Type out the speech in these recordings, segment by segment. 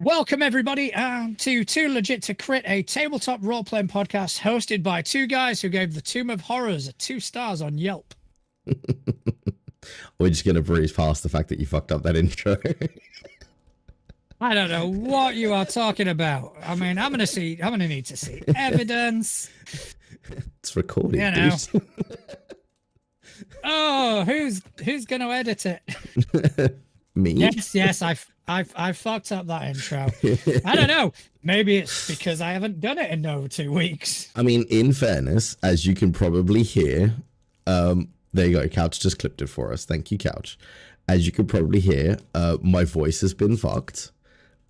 Welcome, everybody, to Too Legit to Crit, a tabletop role-playing podcast hosted by two guys who gave The Tomb of Horrors 2 stars on Yelp. We're just going to breeze past the fact that you fucked up that intro. I don't know what you are talking about. I mean, I'm going to need to see evidence. It's recorded, you know. dude. Oh, who's going to edit it? Me? Yes, I fucked up that intro. I don't know. Maybe it's because I haven't done it in over 2 weeks. I mean, in fairness, as you can probably hear, there you go. Couch just clipped it for us. Thank you, Couch. As you can probably hear, my voice has been fucked.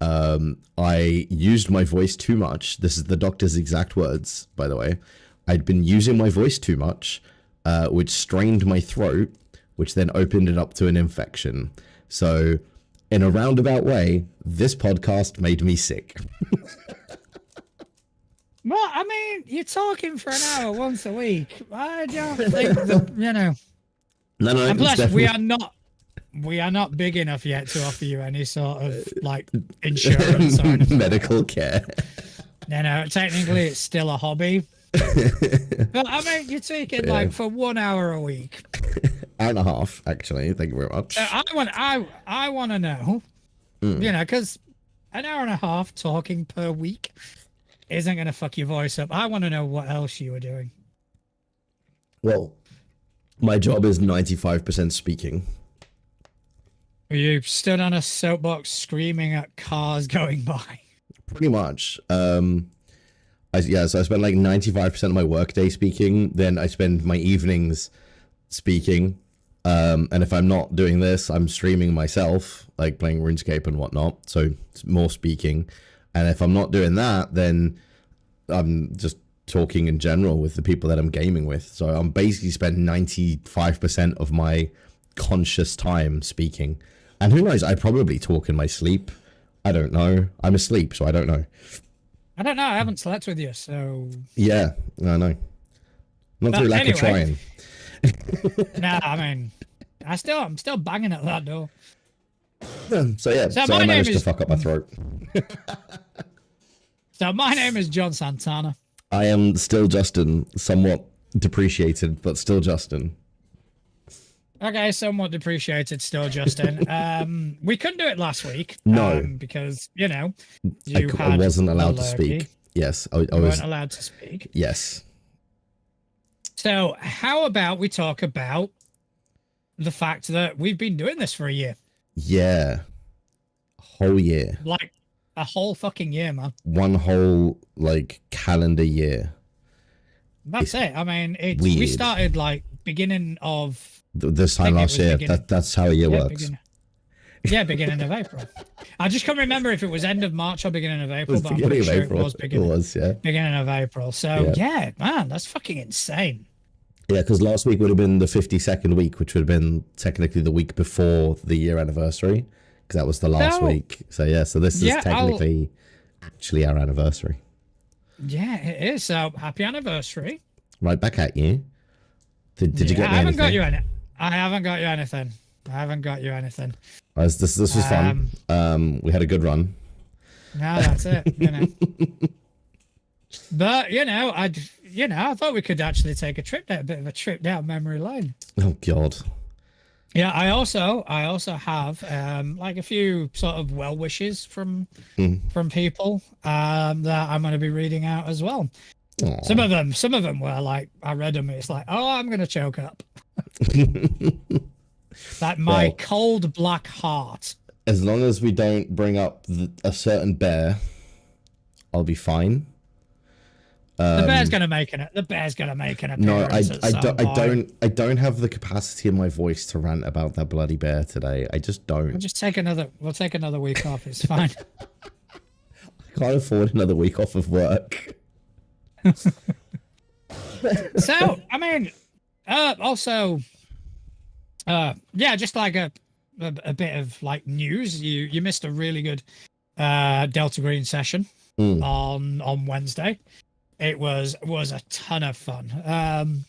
I used my voice too much. This is the doctor's exact words, by the way. I'd been using my voice too much, which strained my throat, which then opened it up to an infection. So, in a roundabout way, this podcast made me sick. Well, I mean, you're talking for an hour once a week. I don't think that, you know. No, and plus, definitely... we are not big enough yet to offer you any sort of like insurance or anything. Medical care. No, technically it's still a hobby. But I mean, you're taking like for 1 hour a week. Hour and a half, actually. Thank you very much. I want to know, you know, because an hour and a half talking per week isn't going to fuck your voice up. I want to know what else you were doing. Well, my job is 95% speaking. You stood on a soapbox screaming at cars going by. Pretty much. So I spend like 95% of my workday speaking. Then I spend my evenings speaking. And if I'm not doing this, I'm streaming myself, like playing RuneScape and whatnot. So it's more speaking. And if I'm not doing that, then I'm just talking in general with the people that I'm gaming with. So I'm basically spend 95% of my conscious time speaking. And who knows, I probably talk in my sleep. I don't know. I'm asleep, so I don't know. I don't know. I haven't slept with you, so... Yeah, I know. Not through lack of trying. Nah, I mean, I'm still banging at that door. So I managed to fuck up my throat. So my name is John Santana. I am still Justin, somewhat depreciated, but still Justin. Okay, somewhat depreciated, still Justin. We couldn't do it last week. No. Because, you know, I wasn't allowed to speak. Yes, I weren't allowed to speak. Yes. So how about we talk about the fact that we've been doing this for a year? Yeah. A whole year. Like a whole fucking year, man. One whole, like, calendar year. That's it. I mean, we started, like, beginning of... This time last year. That's how a year works. Beginning of April. I just can't remember if it was end of March or beginning of April, but I'm pretty sure it was beginning of April. So, yeah, man, that's fucking insane. Yeah, because last week would have been the 52nd week, which would have been technically the week before the year anniversary, because that was the last week. So, so this is technically actually our anniversary. Yeah, it is. So, happy anniversary. Right back at you. Did you get me anything? I haven't got you anything. I haven't got you anything. This was fun. We had a good run. No, that's it. You know. But I thought we could actually take a bit of a trip down memory lane. Oh God. Yeah, I also have like a few sort of well wishes from people that I'm going to be reading out as well. Aww. Some of them were like, I read them, it's like, oh, I'm gonna choke up. Like my cold black heart. As long as we don't bring up a certain bear, I'll be fine. The bear's gonna make an appearance. No, I don't have the capacity in my voice to rant about that bloody bear today. I just don't. We'll take another week off. It's fine. I can't afford another week off of work. So, I mean, just like a bit of like news. You missed a really good Delta Green session on Wednesday. It was a ton of fun.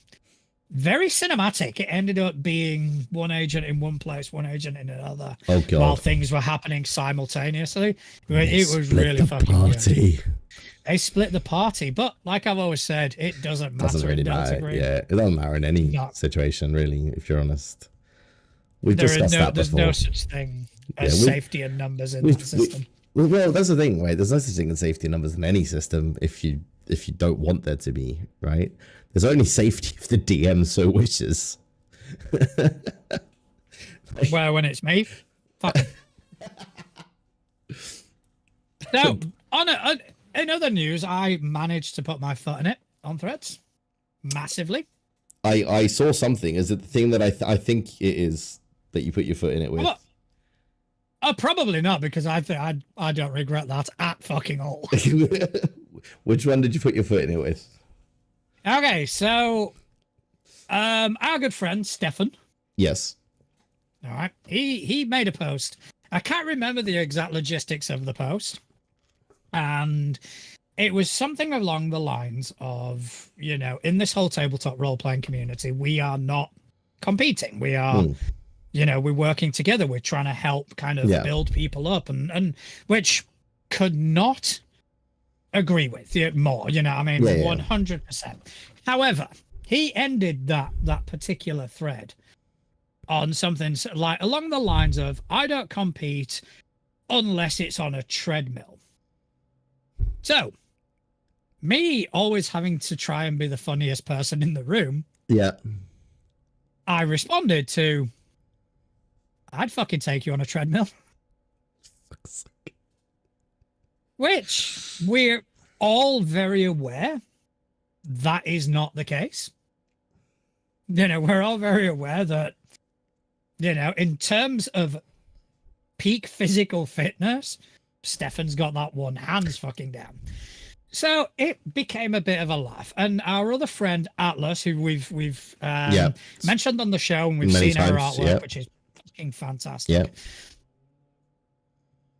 very cinematic. It ended up being one agent in one place, one agent in another, Oh god. while things were happening simultaneously. They It was split really the fucking party. good. They split the party, but like I've always said, it doesn't matter. Doesn't really in Delta matter. Green. Yeah, it doesn't matter in any situation, really, if you're honest. We've discussed that before. There's no such thing as safety in numbers in that system. Well, that's the thing, right? There's no such thing as safety in numbers in any system if you don't want there to be, right? There's only safety if the DM so wishes. Well, when it's me, fuck it. So, in other news, I managed to put my foot in it on Threads massively. I saw something. Is it the thing that I think it is that you put your foot in it with? Probably not, because I think I don't regret that at fucking all. Which one did you put your foot in it with? Okay, so our good friend Stefan. Yes. All right. He made a post. I can't remember the exact logistics of the post. And it was something along the lines of, in this whole tabletop role-playing community, we are not competing. We are, we're working together. We're trying to help kind of build people up, and which could not agree with you more, 100%. However, he ended that particular thread on something like along the lines of, I don't compete unless it's on a treadmill. So, me always having to try and be the funniest person in the room. Yeah. I responded to, I'd fucking take you on a treadmill. Which we're all very aware that is not the case. We're all very aware that, in terms of peak physical fitness, Stefan's got that one hands fucking down. So it became a bit of a laugh. And our other friend Atlas, who we've mentioned on the show, and we've seen her artwork, which is fucking fantastic.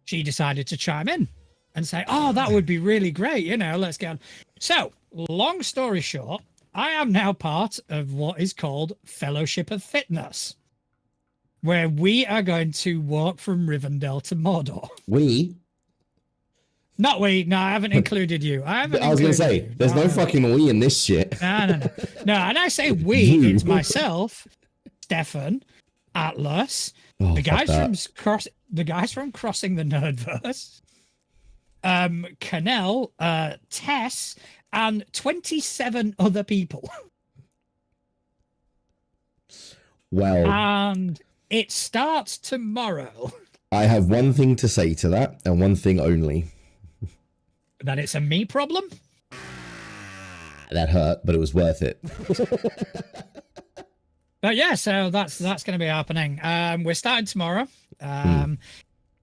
She decided to chime in and say, "Oh, that would be really great. Let's get on." So, long story short, I am now part of what is called Fellowship of Fitness, where we are going to walk from Rivendell to Mordor. We? Not we. No, I haven't included you. I was going to say, there's no fucking we in this shit. No. No, and I say we, it's myself, Stefan, Atlas, the guys from Crossing the Nerdverse, Canel, Tess, and 27 other people. Well. And it starts tomorrow. I have one thing to say to that, and one thing only. That it's a me problem? That hurt, but it was worth it. But yeah, so that's going to be happening. We're starting tomorrow.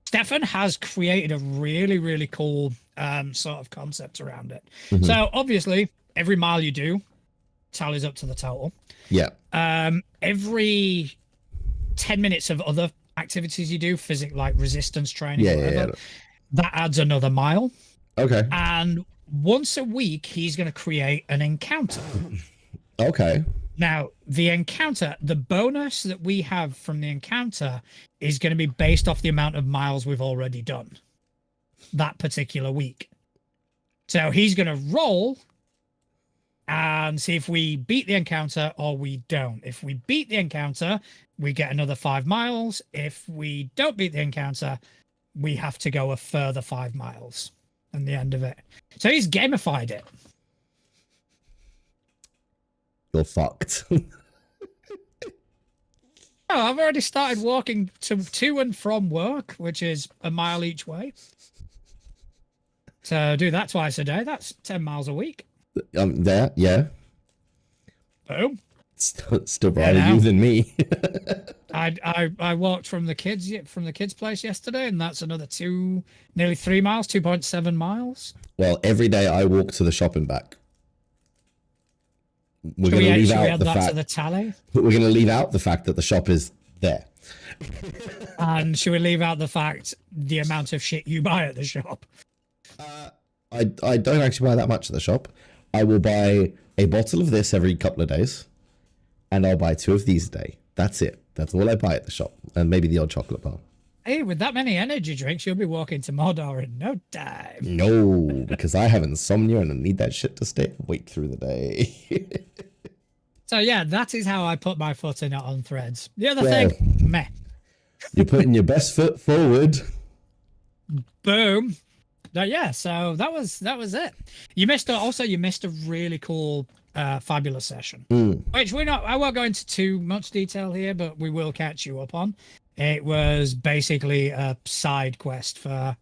Stefan has created a really, really cool sort of concept around it. So obviously, every mile you do tallies up to the total. Yeah. Every 10 minutes of other activities you do, like resistance training, whatever, that adds another mile. Okay. And once a week, he's going to create an encounter. Okay. Now, the encounter, the bonus that we have from the encounter is going to be based off the amount of miles we've already done that particular week. So he's going to roll and see if we beat the encounter or we don't. If we beat the encounter, we get another 5 miles. If we don't beat the encounter, we have to go a further 5 miles at the end of it. So he's gamified it. You're fucked. I've already started walking to and from work, which is a mile each way. So do that twice a day. That's 10 miles a week. There, yeah. Boom. Still better you than me. I walked from the kids place yesterday, and that's another nearly 3 miles, 2.7 miles. Well, every day I walk to the shop and back. We're going to leave out the fact. To the tally? We're going to leave out the fact that the shop is there. And should we leave out the amount of shit you buy at the shop? I don't actually buy that much at the shop. I will buy a bottle of this every couple of days. and I'll buy 2 of these a day. That's it. That's all I buy at the shop, and maybe the odd chocolate bar. Hey, with that many energy drinks, you'll be walking to Mordor in no time. No, because I have insomnia and I need that shit to stay awake through the day. So yeah, that is how I put my foot in it on Threads. The other thing, meh. You're putting your best foot forward. Boom. But yeah, so that was it. You missed a really cool fabulous session, which I won't go into too much detail here, but we will catch you up on. It was basically a side quest for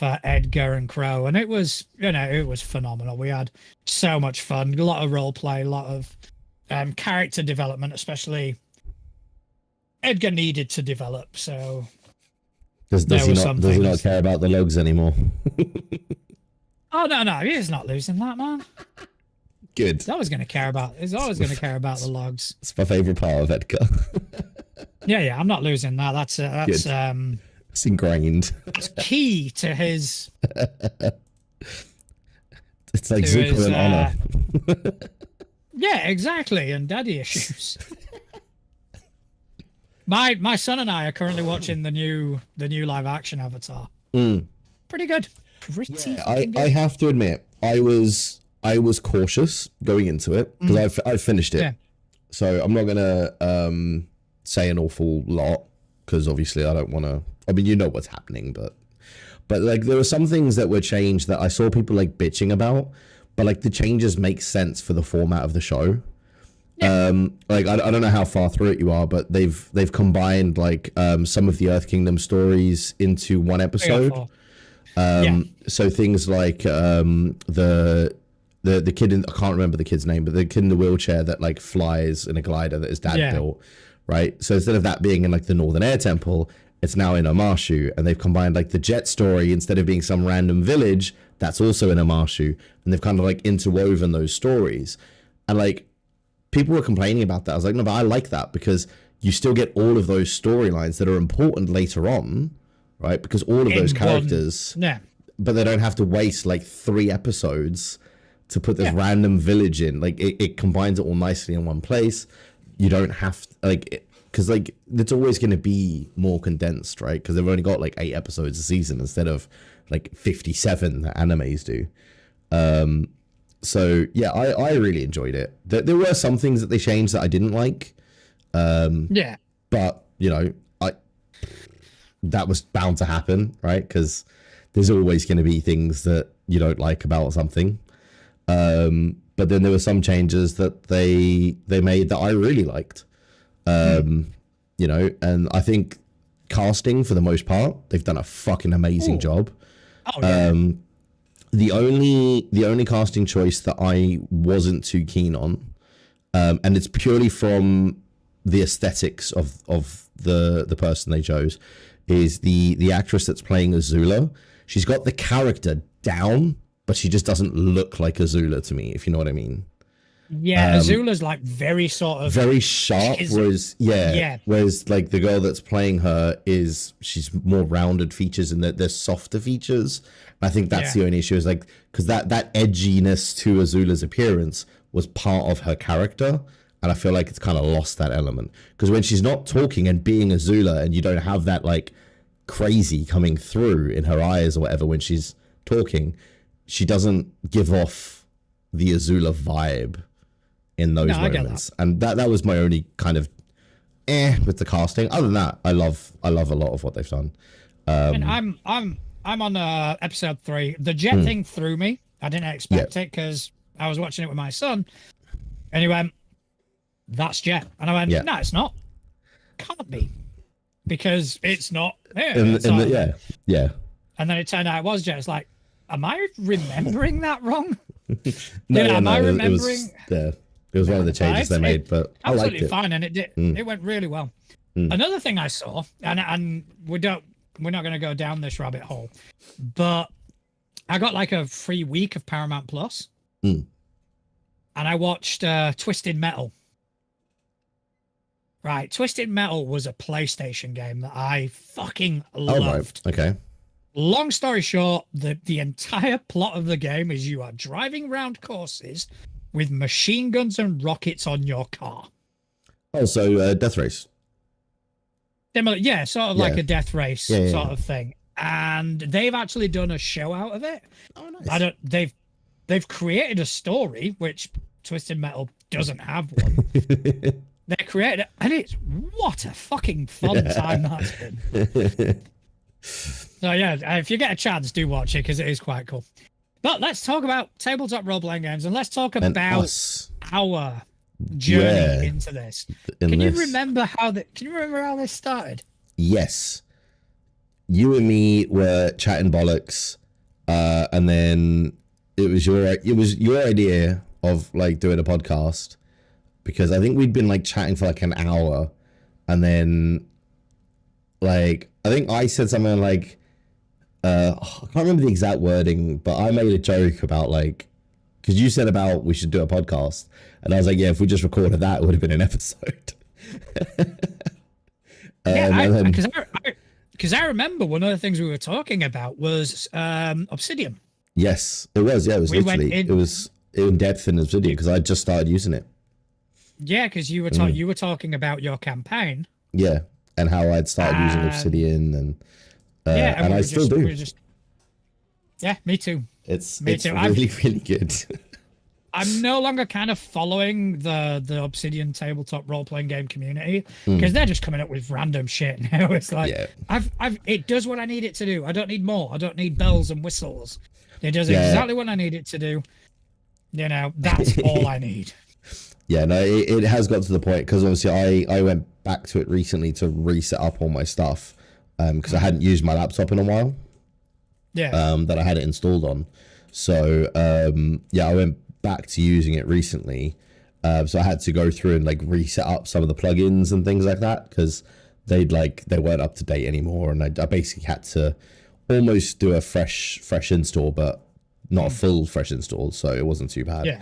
Edgar and Crow, and it was phenomenal. We had so much fun, a lot of role play, a lot of character development, especially Edgar needed to develop. So does he not care about the logs anymore? Oh no, he's not losing that, man. Good. He's always going to care about the logs. It's my favorite part of Edgar. Yeah, I'm not losing that. That's it's ingrained. It's key to his. It's like Zuko and Honor. Yeah, exactly, and daddy issues. My son and I are currently watching the new live action Avatar. Pretty good. I have to admit, I was cautious going into it because I've finished it, so I'm not gonna say an awful lot because obviously I don't want to. I mean, you know what's happening, but like there were some things that were changed that I saw people like bitching about, but like the changes make sense for the format of the show. Like I don't know how far through it you are, but they've combined like some of the Earth Kingdom stories into one episode. So things like the kid in, I can't remember the kid's name, but the kid in the wheelchair that like flies in a glider that his dad built, right? So instead of that being in like the Northern Air Temple, it's now in Omashu, and they've combined like the jet story instead of being some random village that's also in Omashu, and they've kind of like interwoven those stories. And like people were complaining about that. I was like, no, but I like that because you still get all of those storylines that are important later on, right? Because all of those characters, but they don't have to waste like 3 episodes to put this random village in. Like it combines it all nicely in one place. You don't have to, like, because like it's always going to be more condensed, right? Because they've only got like 8 episodes a season instead of like 57 that animes do. So yeah, I really enjoyed it. There were some things that they changed that I didn't like. But you know, that was bound to happen, right? Because there's always going to be things that you don't like about something. But then there were some changes that they made that I really liked. You know, and I think casting for the most part, they've done a fucking amazing job. The only casting choice that I wasn't too keen on, and it's purely from the aesthetics of the person they chose, is the actress that's playing Azula. She's got the character down, but she just doesn't look like Azula to me, if you know what I mean. Yeah, Azula's like very sort of very sharp, whereas like the girl that's playing her she's more rounded features and there's softer features. I think that's the only issue, is like because that edginess to Azula's appearance was part of her character, and I feel like it's kind of lost that element because when she's not talking and being Azula, and you don't have that like crazy coming through in her eyes or whatever when she's talking, she doesn't give off the Azula vibe in those moments. And that was my only kind of with the casting. Other than that, I love a lot of what they've done. And I'm on episode 3. The jet thing threw me. I didn't expect it because I was watching it with my son, and he went, "That's Jet," and I went, "No, it's not. Can't be, because it's not here." And then it turned out it was Jet. It's like, am I remembering that wrong? Am I remembering? It was one of the changes they made, but I liked it. Absolutely fine, and it did. It went really well. Another thing I saw, and we're not going to go down this rabbit hole, but I got like a free week of Paramount Plus, and I watched Twisted Metal. Right, Twisted Metal was a PlayStation game that I fucking loved. Oh, right. Okay. Long story short, the entire plot of the game is you are driving around courses with machine guns and rockets on your car. Oh, so Death Race. Similar, yeah, sort of like Yeah. a death race Yeah, yeah, sort yeah. of thing. And they've actually done a show out of it. Oh, I nice. don't. They've created a story which Twisted Metal doesn't have one. They created it, and it's what a fucking fun time that's been. So yeah, if you get a chance, do watch it because it is quite cool. But let's talk about tabletop role-playing games, and let's talk And about us. our journey Yeah. into this. In Can you this. remember how the? Can you remember how this started? Yes. You and me were chatting bollocks, and then it was your idea of like doing a podcast, because I think we'd been like chatting for like an hour, and then like I think I said something like I can't remember the exact wording, but I made a joke about like, because you said about we should do a podcast, and I was like, yeah, if we just recorded that, it would have been an episode. Yeah, because I remember one of the things we were talking about was Obsidian. Yes, it was. Yeah, it was We went literally in- it was in depth in Obsidian because I just started using it. Yeah, because you were talking about your campaign. Yeah, and how I'd started using And- Obsidian, and Yeah, and I still do. Yeah, me too. It's Me it's too. really really good. I'm no longer kind of following the Obsidian tabletop role playing game community Hmm. because they're just coming up with random shit now. It's like Yeah. it does what I need it to do. I don't need more. I don't need bells and whistles. It does Yeah. exactly what I need it to do. You know, that's all I need. Yeah, no, it has got to the point because obviously I went back to it recently to reset up all my stuff because I hadn't used my laptop in a while Yeah. that I had it installed on. So yeah, I went back to using it recently. So I had to go through and like reset up some of the plugins and things like that because they weren't up to date anymore, and I basically had to almost do a fresh install, but not a full fresh install, so it wasn't too bad. Yeah.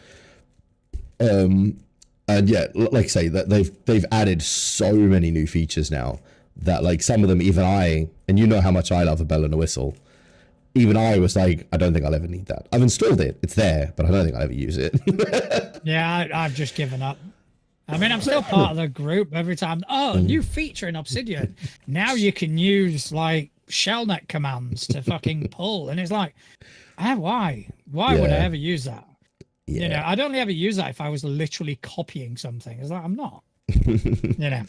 And yeah, like I say, that they've added so many new features now that like some of them even I, and you know how much I love a bell and a whistle, even I was like, I don't think I'll ever need that. I've installed it, it's there, but I don't think I'll ever use it. Yeah, I've just given up. I mean, I'm still part of the group every time. Oh, new feature in Obsidian. Now you can use like shellnet commands to fucking pull. And it's like, why? Why would I Yeah. ever use that? Yeah. You know, I'd only ever use that if I was literally copying something. It's like, I'm not. You know.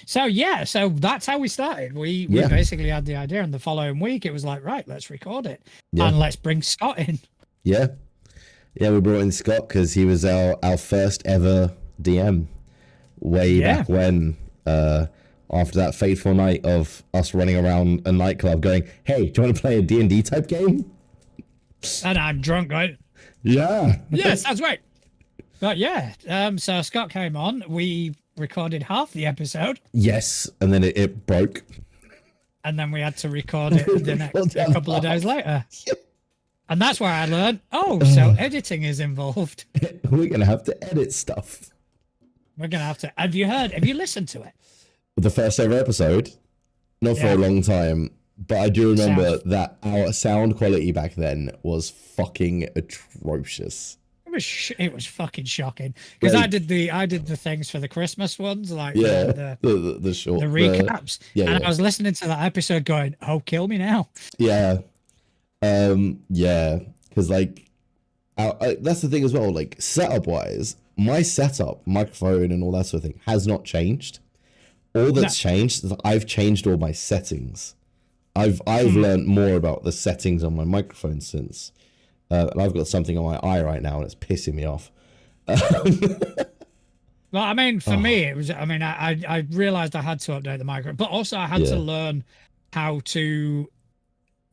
So that's how we started. We Yeah. basically had the idea, and the following week it was like, right, let's record it. Yeah. And let's bring Scott in. Yeah, we brought in Scott because he was our first ever DM way back when, after that fateful night of us running around a nightclub going, hey, do you want to play a D&D type game? And I'm drunk, right? Yeah. Yes, that's right. But yeah, so Scott came on. We recorded half the episode, Yes, and then it broke. and then we had to record it a couple of days later. And that's where I learned, so editing is involved. We're going to have to edit stuff. We're going to have to. Have you listened to it? The first ever episode, not for Yeah. a long time, but I do remember Sound. that our sound quality back then was fucking atrocious. It was fucking shocking because Right. I did the things for the Christmas ones, like Yeah, the short recaps, yeah, and yeah. I was listening to that episode going, "Oh, kill me now." Yeah. Yeah, because like that's the thing as well, like setup wise, my setup, microphone and all that sort of thing has not changed. All that's changed is that I've changed all my settings. I've learned more about the settings on my microphone since, and I've got something on my eye right now and it's pissing me off. Well, I mean, for me, it was. I mean, I realized I had to update the microphone, but also I had to learn how to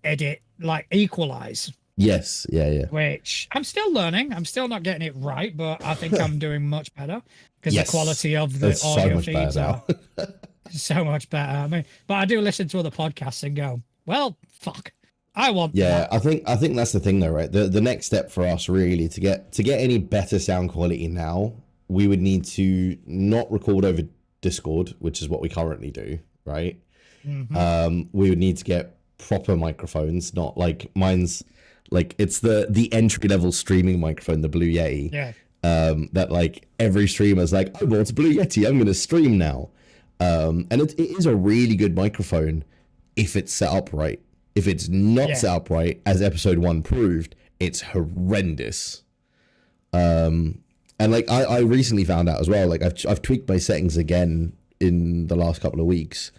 edit, like equalize. Yes, yeah. Which I'm still learning. I'm still not getting it right, but I think I'm doing much better because Yes. the quality of the That's so audio much feeds better are so much better. I mean, but I do listen to other podcasts and go, well, fuck, I want Yeah, that. I think that's the thing though, right? The next step for us really to get any better sound quality now, we would need to not record over Discord, which is what we currently do, right? We would need to get proper microphones, not like mine's like it's the entry level streaming microphone, the Blue Yeti. Yeah. that like every streamer's like, I bought a Blue Yeti, I'm gonna stream now. And it is a really good microphone if it's set up right. If it's not set up right, as episode 1 proved, it's horrendous. And like I recently found out as well, like I've tweaked my settings again in the last couple of weeks,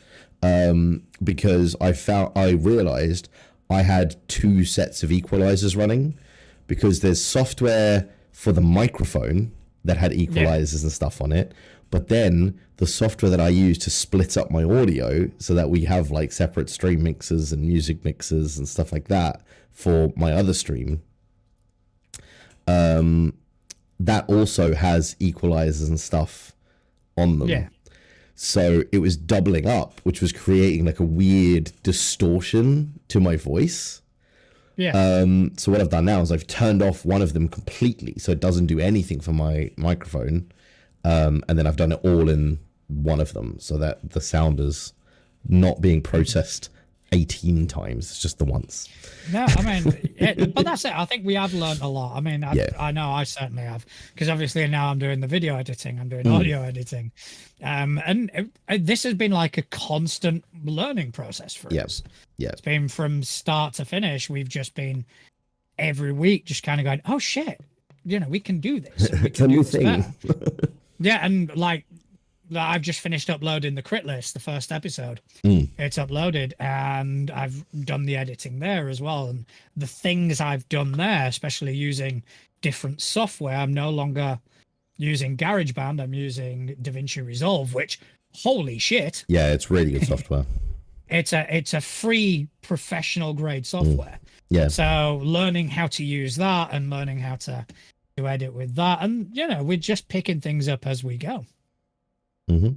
because I realized I had 2 sets of equalizers running, because there's software for the microphone that had equalizers and stuff on it, but then the software that I use to split up my audio so that we have like separate stream mixers and music mixers and stuff like that for my other stream, that also has equalizers and stuff on them. Yeah. So it was doubling up, which was creating like a weird distortion to my voice. Yeah. So what I've done now is I've turned off one of them completely, so it doesn't do anything for my microphone. And then I've done it all in one of them, so that the sound is not being processed 18 times. It's just the once. No, I mean, but that's it. I think we have learned a lot. I mean, I know I certainly have, because obviously now I'm doing the video editing, I'm doing audio editing. And this has been like a constant learning process for us. Yeah. It's been from start to finish. We've just been every week just kind of going, oh shit, we can do this. And we can do this better. Yeah. And like, I've just finished uploading the crit list, the first episode. It's uploaded, and I've done the editing there as well. And the things I've done there, especially using different software, I'm no longer using GarageBand. I'm using DaVinci Resolve, which, holy shit. Yeah, it's really good software. It's a free professional grade software. Yeah. So learning how to use that and learning how to edit with that. And, we're just picking things up as we go. Mm-hmm.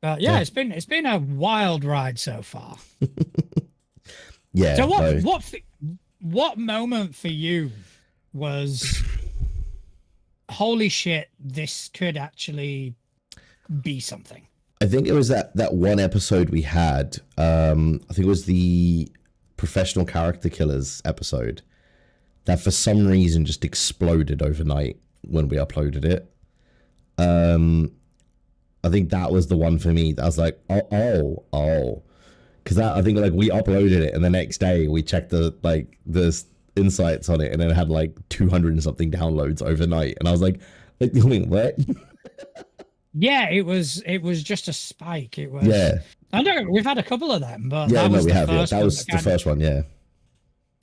It's been a wild ride so far. Yeah. So what moment for you was, holy shit, this could actually be something? I think it was that one episode we had. I think it was the professional character killers episode that for some reason just exploded overnight when we uploaded it. I think that was the one for me. I was like, oh, because I think like we uploaded it and the next day we checked the insights on it, and it had like 200 and something downloads overnight, and I was like what? Yeah, it was just a spike. It was. Yeah. I know we've had a couple of them, but that was the first one. Yeah.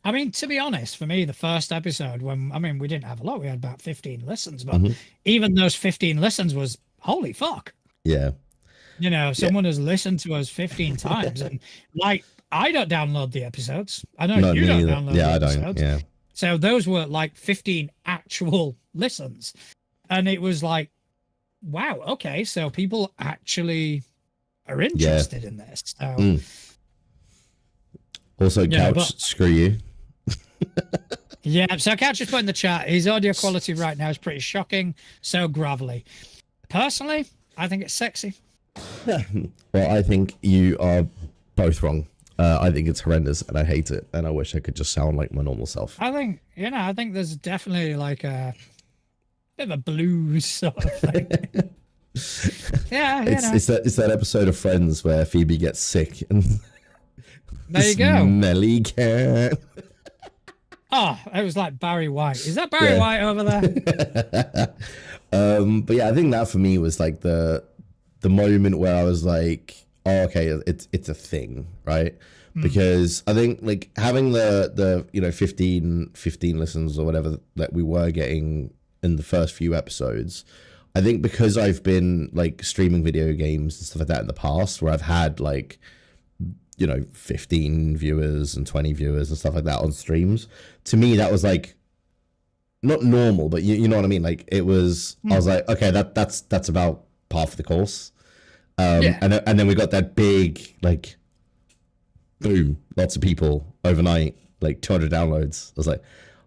I mean, to be honest, for me, the first episode, we didn't have a lot. We had about 15 listens, but even those 15 listens was holy fuck. Yeah. Someone has listened to us 15 times, and like, I don't download the episodes. I know you don't download the episodes. I don't. Yeah. So those were like 15 actual listens, and it was like, wow, okay, so people actually are interested in this. So. Also, Couch, screw you. Yeah, so Couch just put in the chat, his audio quality right now is pretty shocking, so gravelly. Personally, I think it's sexy. Well, I think you are both wrong. I think it's horrendous, and I hate it, and I wish I could just sound like my normal self. I think there's definitely like a bit of a blues sort of thing. Yeah, it's that episode of Friends where Phoebe gets sick and there you go. Smelly cat. Oh, it was like Barry White. Is that Barry White over there? But yeah, I think that for me was like the moment where I was like, oh, okay, it's a thing, right? Because I think like having the 15 listens or whatever that we were getting in the first few episodes, I think because I've been like streaming video games and stuff like that in the past, where I've had like 15 viewers and 20 viewers and stuff like that on streams, to me that was like not normal, but you know what I mean, like it was I was like, okay, that's about par for the course. And then we got that big like boom, lots of people overnight, like 200 downloads. I was like,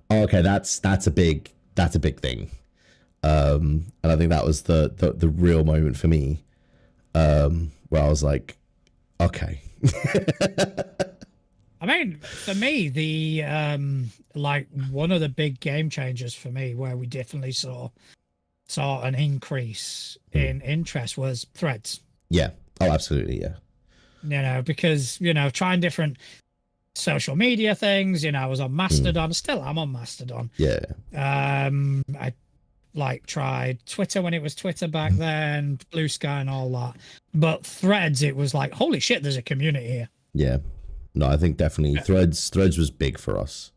oh, okay, that's a big thing. And I think that was the real moment for me, where I was like, okay. I mean, for me, the like one of the big game changers for me, where we definitely saw an increase in interest, was Threads. Yeah. Oh, absolutely. Yeah. You know, because trying different social media things. I was on Mastodon. Still, I'm on Mastodon. Yeah. I like tried Twitter when it was Twitter back then, Blue Sky and all that. But Threads, it was like, holy shit, there's a community here. Yeah. No, I think definitely Threads was big for us.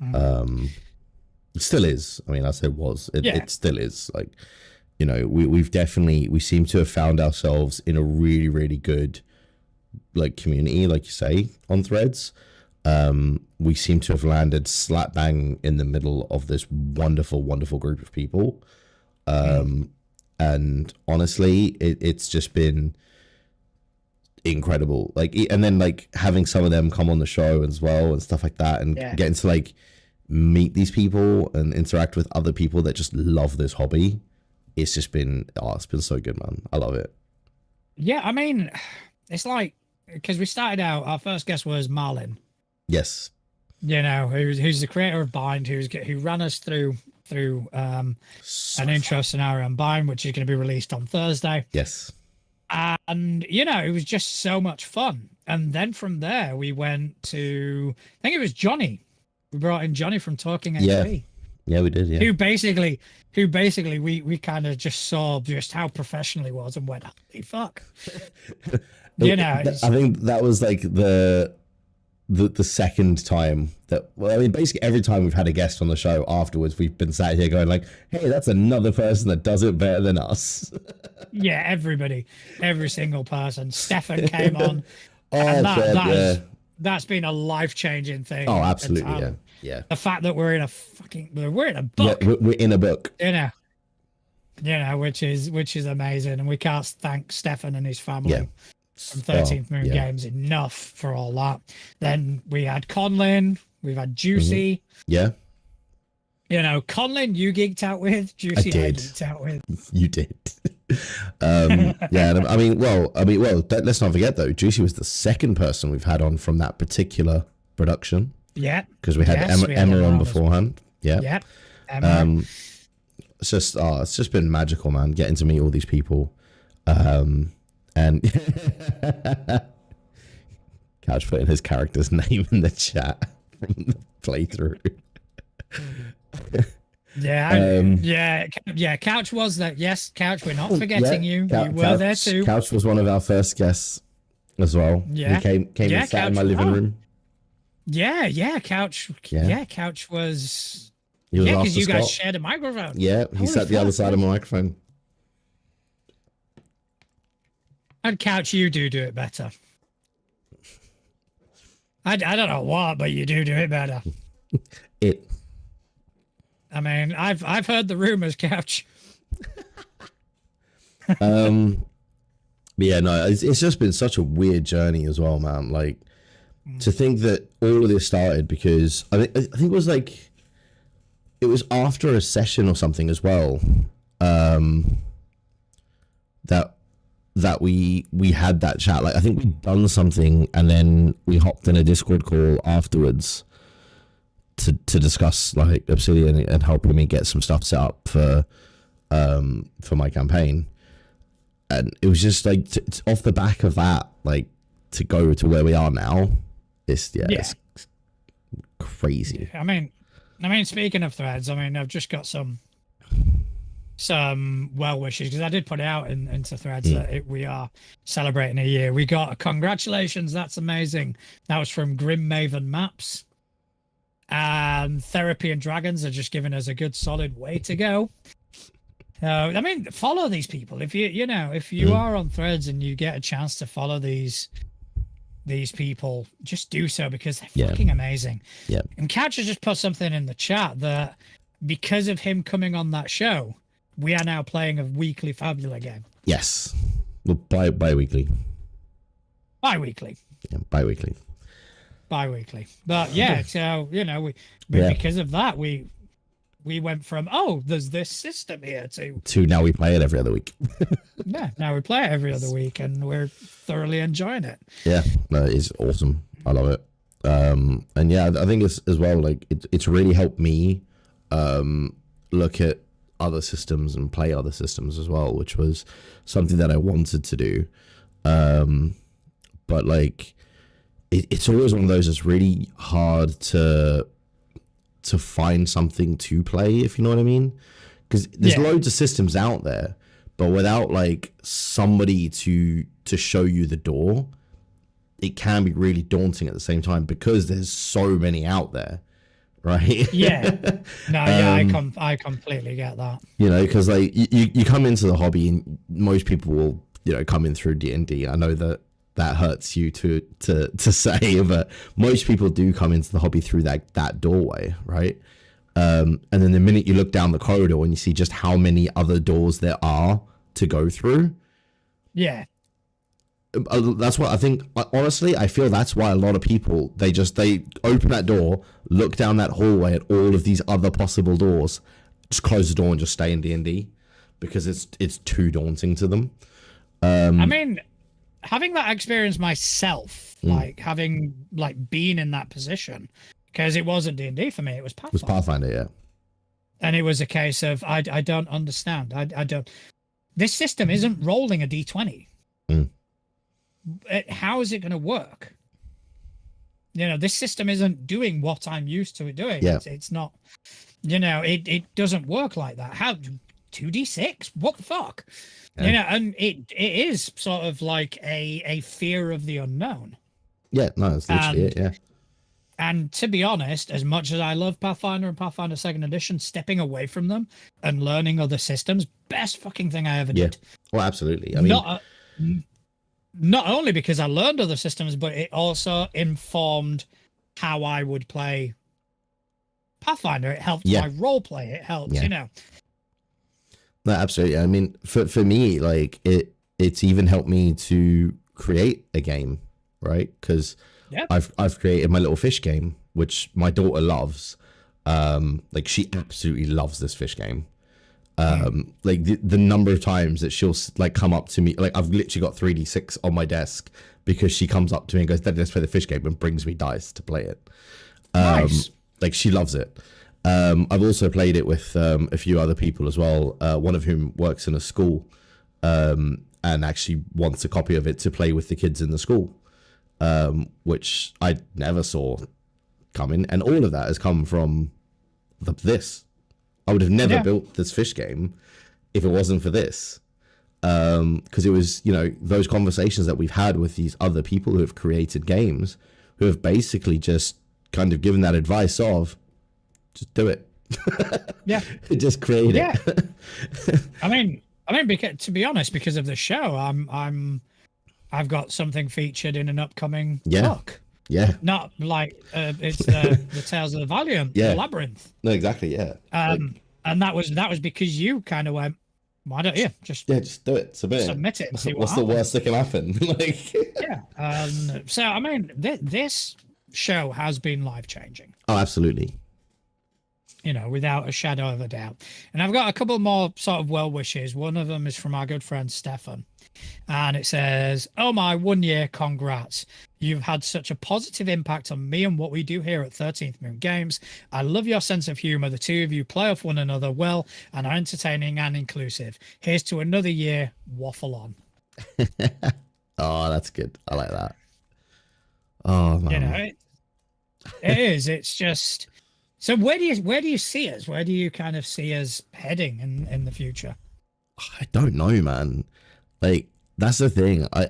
It still is. I mean, I said was. It still is. Like, we seem to have found ourselves in a really, really good like community, like you say, on Threads. We seem to have landed slap bang in the middle of this wonderful, wonderful group of people. And honestly, it's just been incredible. Like, and then like having some of them come on the show as well and stuff like that, and getting to like meet these people and interact with other people that just love this hobby. It's just been, it's been so good, man. I love it. Yeah, I mean, it's like, because we started out, our first guest was Marlin. Yes. Who's the creator of Bind, who ran us through an intro scenario on Bind, which is going to be released on Thursday. Yes. And it was just so much fun. And then from there we went to, I think it was Johnny. We brought in Johnny from Talking HP. Yeah, we did. Yeah. Who basically we kind of just saw just how professional he was and went, holy fuck. I think that was like the second time that, well, I mean, basically every time we've had a guest on the show afterwards, we've been sat here going like, hey, that's another person that does it better than us. Yeah, every single person. Stefan came on. That's been a life-changing thing. Oh, absolutely. Yeah. The fact that we're in a book. Yeah, we're in a book. Which is amazing, and we can't thank Stefan and his family from 13th Moon Games enough for all that. Then we had Conlin, we've had Juicy. Yeah. Conlin you geeked out with, Juicy I geeked out with. You did. I mean, let's not forget though, Juicy was the second person we've had on from that particular production. Yeah. Because we had Emma on beforehand. Yeah. Yeah. Emma. It's just been magical, man, getting to meet all these people. And Couch putting his character's name in the chat from the playthrough. Couch was that. Yes, Couch, we're not forgetting you. You were there too. Couch was one of our first guests as well. Yeah. He came and sat in my living room. Yeah, Couch. Yeah, Couch was. Because you guys shared a microphone. Yeah, he sat the other side of my microphone. And Couch, you do it better. I don't know what, but you do it better. I mean, I've heard the rumors, Couch. But yeah, no, it's just been such a weird journey as well, man. Like, to think that all of this started because I think it was like, it was after a session or something as well, that we had that chat. Like, I think we'd done something and then we hopped in a Discord call afterwards to discuss like Obsidian and helping me get some stuff set up for my campaign. And it was just like it's off the back of that, like to go to where we are now. It's crazy. I mean, speaking of Threads, I mean, I've just got some well wishes because I did put it out into Threads that we are celebrating a year. We got a congratulations, that's amazing. That was from Grim Maven Maps. And Therapy and Dragons are just giving us a good solid way to go. I mean, follow these people. If you are on Threads and you get a chance to follow these people, just do so because they're fucking amazing. Yeah. And Couch has just put something in the chat that because of him coming on that show, we are now playing a weekly Fabula game. Yes. Well, bi-weekly. Bi-weekly. Yeah, bi-weekly. But yeah, so because of that we went from there's this system here to now we play it every other week. Now we play it every other week and we're thoroughly enjoying it. Yeah, no, it's awesome. I love it. And yeah, I think it's as well, like it's really helped me look at other systems and play other systems as well, which was something that I wanted to do. But like it's always one of those that's really hard to find something to play, if you know what I mean, because there's loads of systems out there, but without like somebody to show you the door, it can be really daunting at the same time, because there's so many out there, right? I completely get that. You know, because like you come into the hobby, and most people will, you know, come in through D&D. I know that hurts you to say, but most people do come into the hobby through that doorway, right? And then the minute you look down the corridor and you see just how many other doors there are to go through, that's what I think. Honestly, I feel that's why a lot of people, they open that door, look down that hallway at all of these other possible doors, just close the door and just stay in D&D, because it's too daunting to them. I mean, having that experience myself, like having like been in that position, because it wasn't D&D for me, it was Pathfinder. It was Pathfinder, yeah. And it was a case of I don't understand. I don't. This system isn't rolling a D20. How is it going to work? You know, this system isn't doing what I'm used to it doing. Yeah. It's not. You know, it doesn't work like that. How 2d6? What the fuck? Yeah. You know, and it is sort of like a fear of the unknown. Yeah, no, that's literally it, yeah. And to be honest, as much as I love Pathfinder and Pathfinder 2nd Edition, stepping away from them and learning other systems, best fucking thing I ever did. Well, absolutely. I mean, not only because I learned other systems, but it also informed how I would play Pathfinder. It helped my role play. It helped, you know. No, absolutely. I mean, for me, like it's even helped me to create a game, right? Because I've created my little fish game, which my daughter loves. Like she absolutely loves this fish game. Like the number of times that she'll like come up to me, like I've literally got 3d6 on my desk because she comes up to me and goes, "Daddy, let's play the fish game," and brings me dice to play it. Nice. Like she loves it. I've also played it with a few other people as well, one of whom works in a school and actually wants a copy of it to play with the kids in the school, which I never saw coming. And all of that has come from this. I would have never built this fish game if it wasn't for this. Because it was, you know, those conversations that we've had with these other people who have created games, who have basically just kind of given that advice of, just do it. Just create it. I mean, because, to be honest, because of the show, I've got something featured in an upcoming book. Yeah. Not like it's the Tales of the Valiant, the Labyrinth. No, exactly. Yeah. And that was because you kind of went, why don't you just do it, submit it, and see what's the worst that can happen? Like, so I mean, this show has been life changing. Oh, absolutely. You know, without a shadow of a doubt. And I've got a couple more sort of well wishes. One of them is from our good friend Stefan. And it says, "Oh my 1 year, congrats. You've had such a positive impact on me and what we do here at 13th Moon Games. I love your sense of humor. The two of you play off one another well and are entertaining and inclusive. Here's to another year. Waffle on." Oh, that's good. I like that. Oh, man. You know, it is. It's just... So where do you see us? Where do you kind of see us heading in the future? I don't know, man. Like, that's the thing. I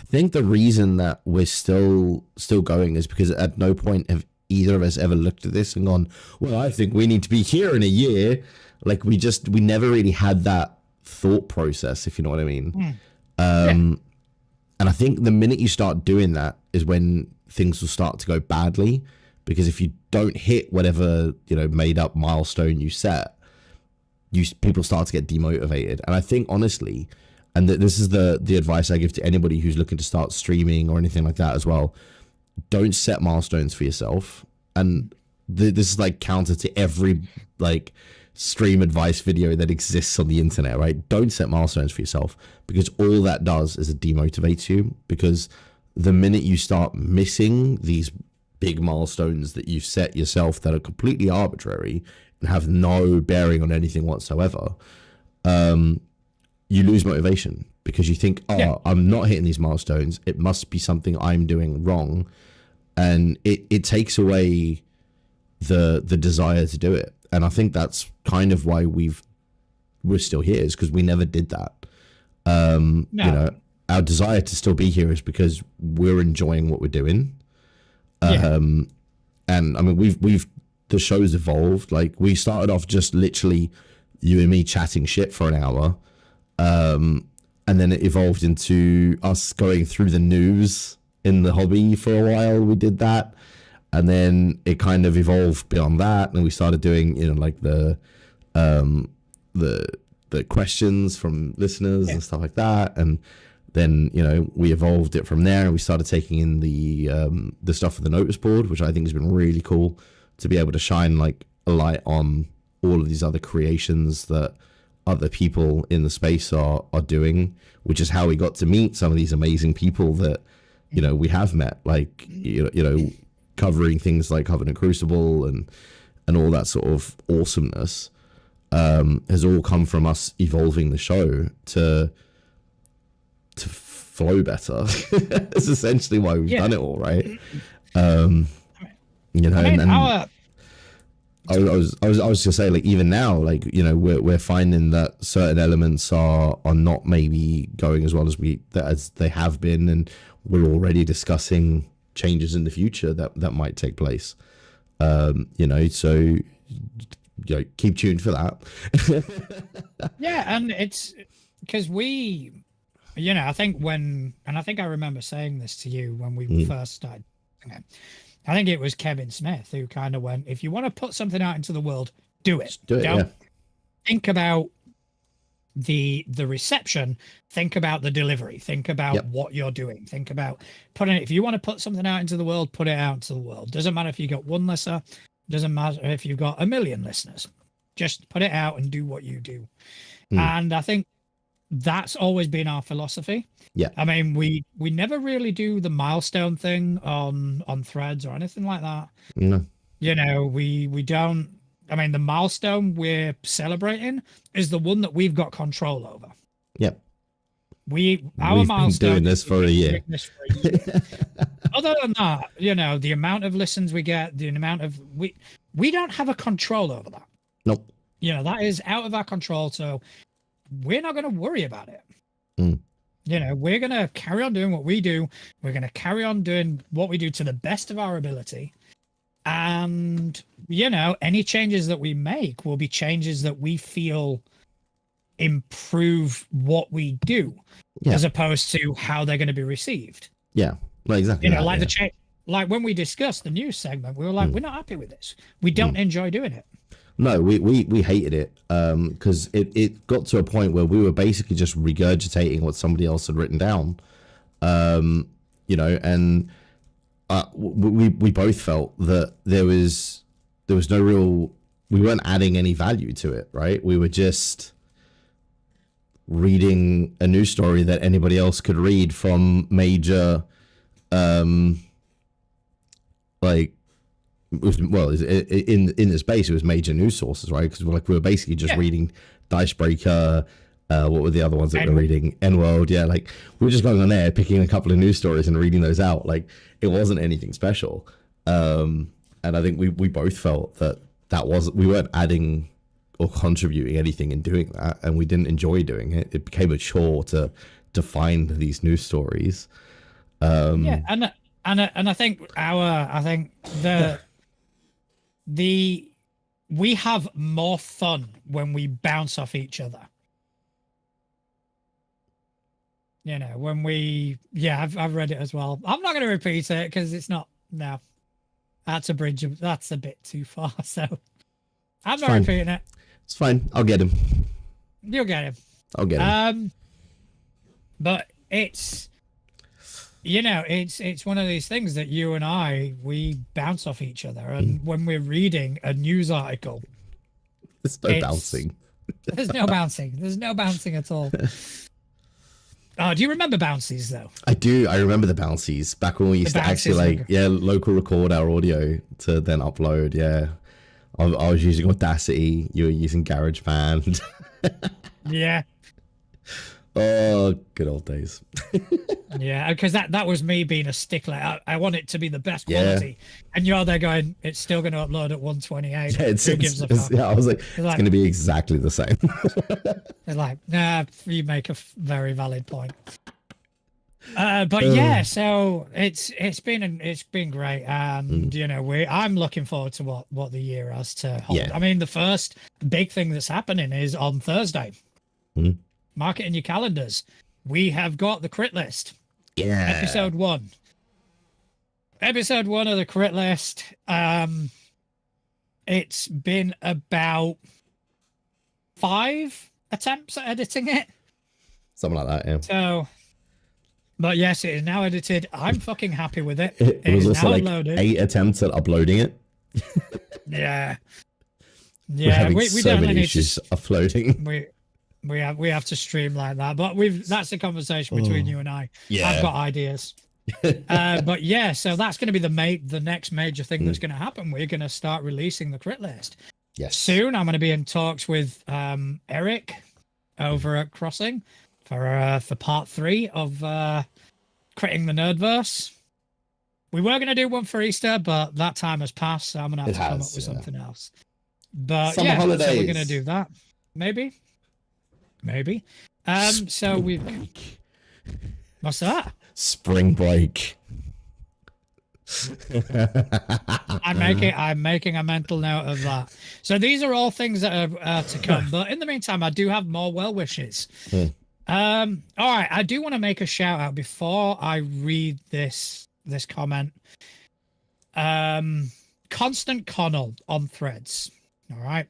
think the reason that we're still going is because at no point have either of us ever looked at this and gone, well, I think we need to be here in a year. Like, we never really had that thought process, if you know what I mean. And I think the minute you start doing that is when things will start to go badly, because if you don't hit whatever, you know, made up milestone you set, people start to get demotivated. And I think, honestly, and this is the advice I give to anybody who's looking to start streaming or anything like that as well, don't set milestones for yourself. And this is like counter to every like stream advice video that exists on the internet, right? Don't set milestones for yourself, because all that does is it demotivates you. Because the minute you start missing these big milestones that you set yourself that are completely arbitrary and have no bearing on anything whatsoever, you lose motivation because you think, I'm not hitting these milestones. It must be something I'm doing wrong. And it takes away the desire to do it. And I think that's kind of why we're still here, is because we never did that. You know, our desire to still be here is because we're enjoying what we're doing. And I mean, the show's evolved. Like, we started off just literally you and me chatting shit for an hour. And then it evolved into us going through the news in the hobby for a while. We did that. And then it kind of evolved beyond that. And we started doing, you know, like the questions from listeners and stuff like that. And then, you know, we evolved it from there, and we started taking in the stuff for the notice board, which I think has been really cool to be able to shine like a light on all of these other creations that other people in the space are doing, which is how we got to meet some of these amazing people that, you know, we have met, like, you know, covering things like Covenant Crucible and all that sort of awesomeness, has all come from us evolving the show to flow better. That's essentially why we've done it all, right? You know, I was gonna say, like, even now, like, you know, we're finding that certain elements are not maybe going as well as they have been, and we're already discussing changes in the future that might take place. You know, so, you know, keep tuned for that. And it's because we, you know, I think I remember saying this to you when we first started. I think it was Kevin Smith who kind of went, if you want to put something out into the world, do it. Don't think about the reception, think about the delivery, think about what you're doing, think about putting it. If you want to put something out into the world, put it out into the world. Doesn't matter if you got one listener, doesn't matter if you've got 1 million listeners, just put it out and do what you do. And I think that's always been our philosophy. I mean, we never really do the milestone thing on threads or anything like that. No. You know, we don't. I mean, the milestone we're celebrating is the one that we've got control over. We've been doing this for a year. Other than that, you know, the amount of listens we get, the amount of we don't have a control over that. Nope. You know, that is out of our control. So we're not going to worry about it. You know, we're going to carry on doing what we do. We're going to carry on doing what we do to the best of our ability. And, you know, any changes that we make will be changes that we feel improve what we do, as opposed to how they're going to be received. Well, exactly. You know, like like when we discussed the news segment, we were like, we're not happy with this. We don't enjoy doing it. No, we hated it, because it got to a point where we were basically just regurgitating what somebody else had written down, you know, and we both felt that there was no real, we weren't adding any value to it, right? We were just reading a news story that anybody else could read from major, like, well, in the space, it was major news sources, right? Because we were basically just reading Dicebreaker. What were the other ones that we were reading? N-World, like, we were just going on there, picking a couple of news stories and reading those out. Like, it wasn't anything special. And I think we both felt that we weren't adding or contributing anything in doing that, and we didn't enjoy doing it. It became a chore to find these news stories. And I think we have more fun when we bounce off each other. You know, when I've read it as well. I'm not going to repeat it because it's not. No, that's a bit too far. So I'm not repeating it. It's fine. I'll get him. You'll get him. I'll get him. But it's, you know, it's one of these things that you and we bounce off each other, and when we're reading a news article, there's no bouncing. There's no bouncing. There's no bouncing at all. Oh, do you remember Bouncies though? I do. I remember the bouncies back when we used to actually local record our audio to then upload. Yeah, I was using Audacity. You were using GarageBand. Yeah. Oh, good old days. Yeah, because that was me being a stickler. I want it to be the best quality, and you're there going, it's still going to upload at 128. Yeah, Who gives a fuck? I was like, it's going to be exactly the same. They're like, nah, you make a very valid point. But yeah, so it's been great, and you know I'm looking forward to what the year has to hold. Yeah. I mean, the first big thing that's happening is on Thursday. Mark it in your calendars. We have got the crit list. Yeah. Episode 1. Episode 1 of the crit list. It's been about 5 attempts at editing it. Something like that, yeah. So, but yes, it is now edited. I'm fucking happy with it. It was also like loaded. 8 attempts at uploading it. Yeah. Yeah, we so definitely many need issues uploading. We have to stream like that, but that's a conversation between you and I. Yeah. I've got ideas. But yeah, so that's going to be the next major thing that's going to happen. We're going to start releasing the crit list. Yes. Soon I'm going to be in talks with Eric over at Crossing for part 3 of critting the Nerdverse. We were going to do one for Easter, but that time has passed, so I'm going to have to come up with something else. But Summer holidays. So we're going to do that. Maybe. So we've. What's that? Spring break. I'm making a mental note of that. So these are all things that are to come. But in the meantime, I do have more well wishes. All right, I do want to make a shout out before I read this comment. Constant Connell on Threads. All right.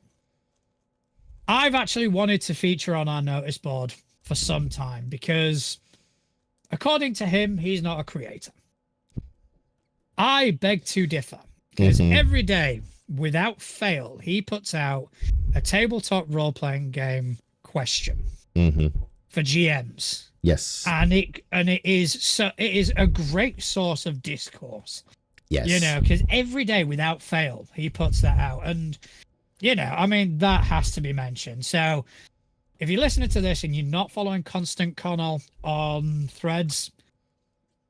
I've actually wanted to feature on our notice board for some time because, according to him, he's not a creator. I beg to differ because every day, without fail, he puts out a tabletop role-playing game question for GMs. Yes, and it is a great source of discourse. Yes, you know, because every day, without fail, he puts that out, and you know, I mean, that has to be mentioned. So, if you're listening to this and you're not following Constant Connell on Threads,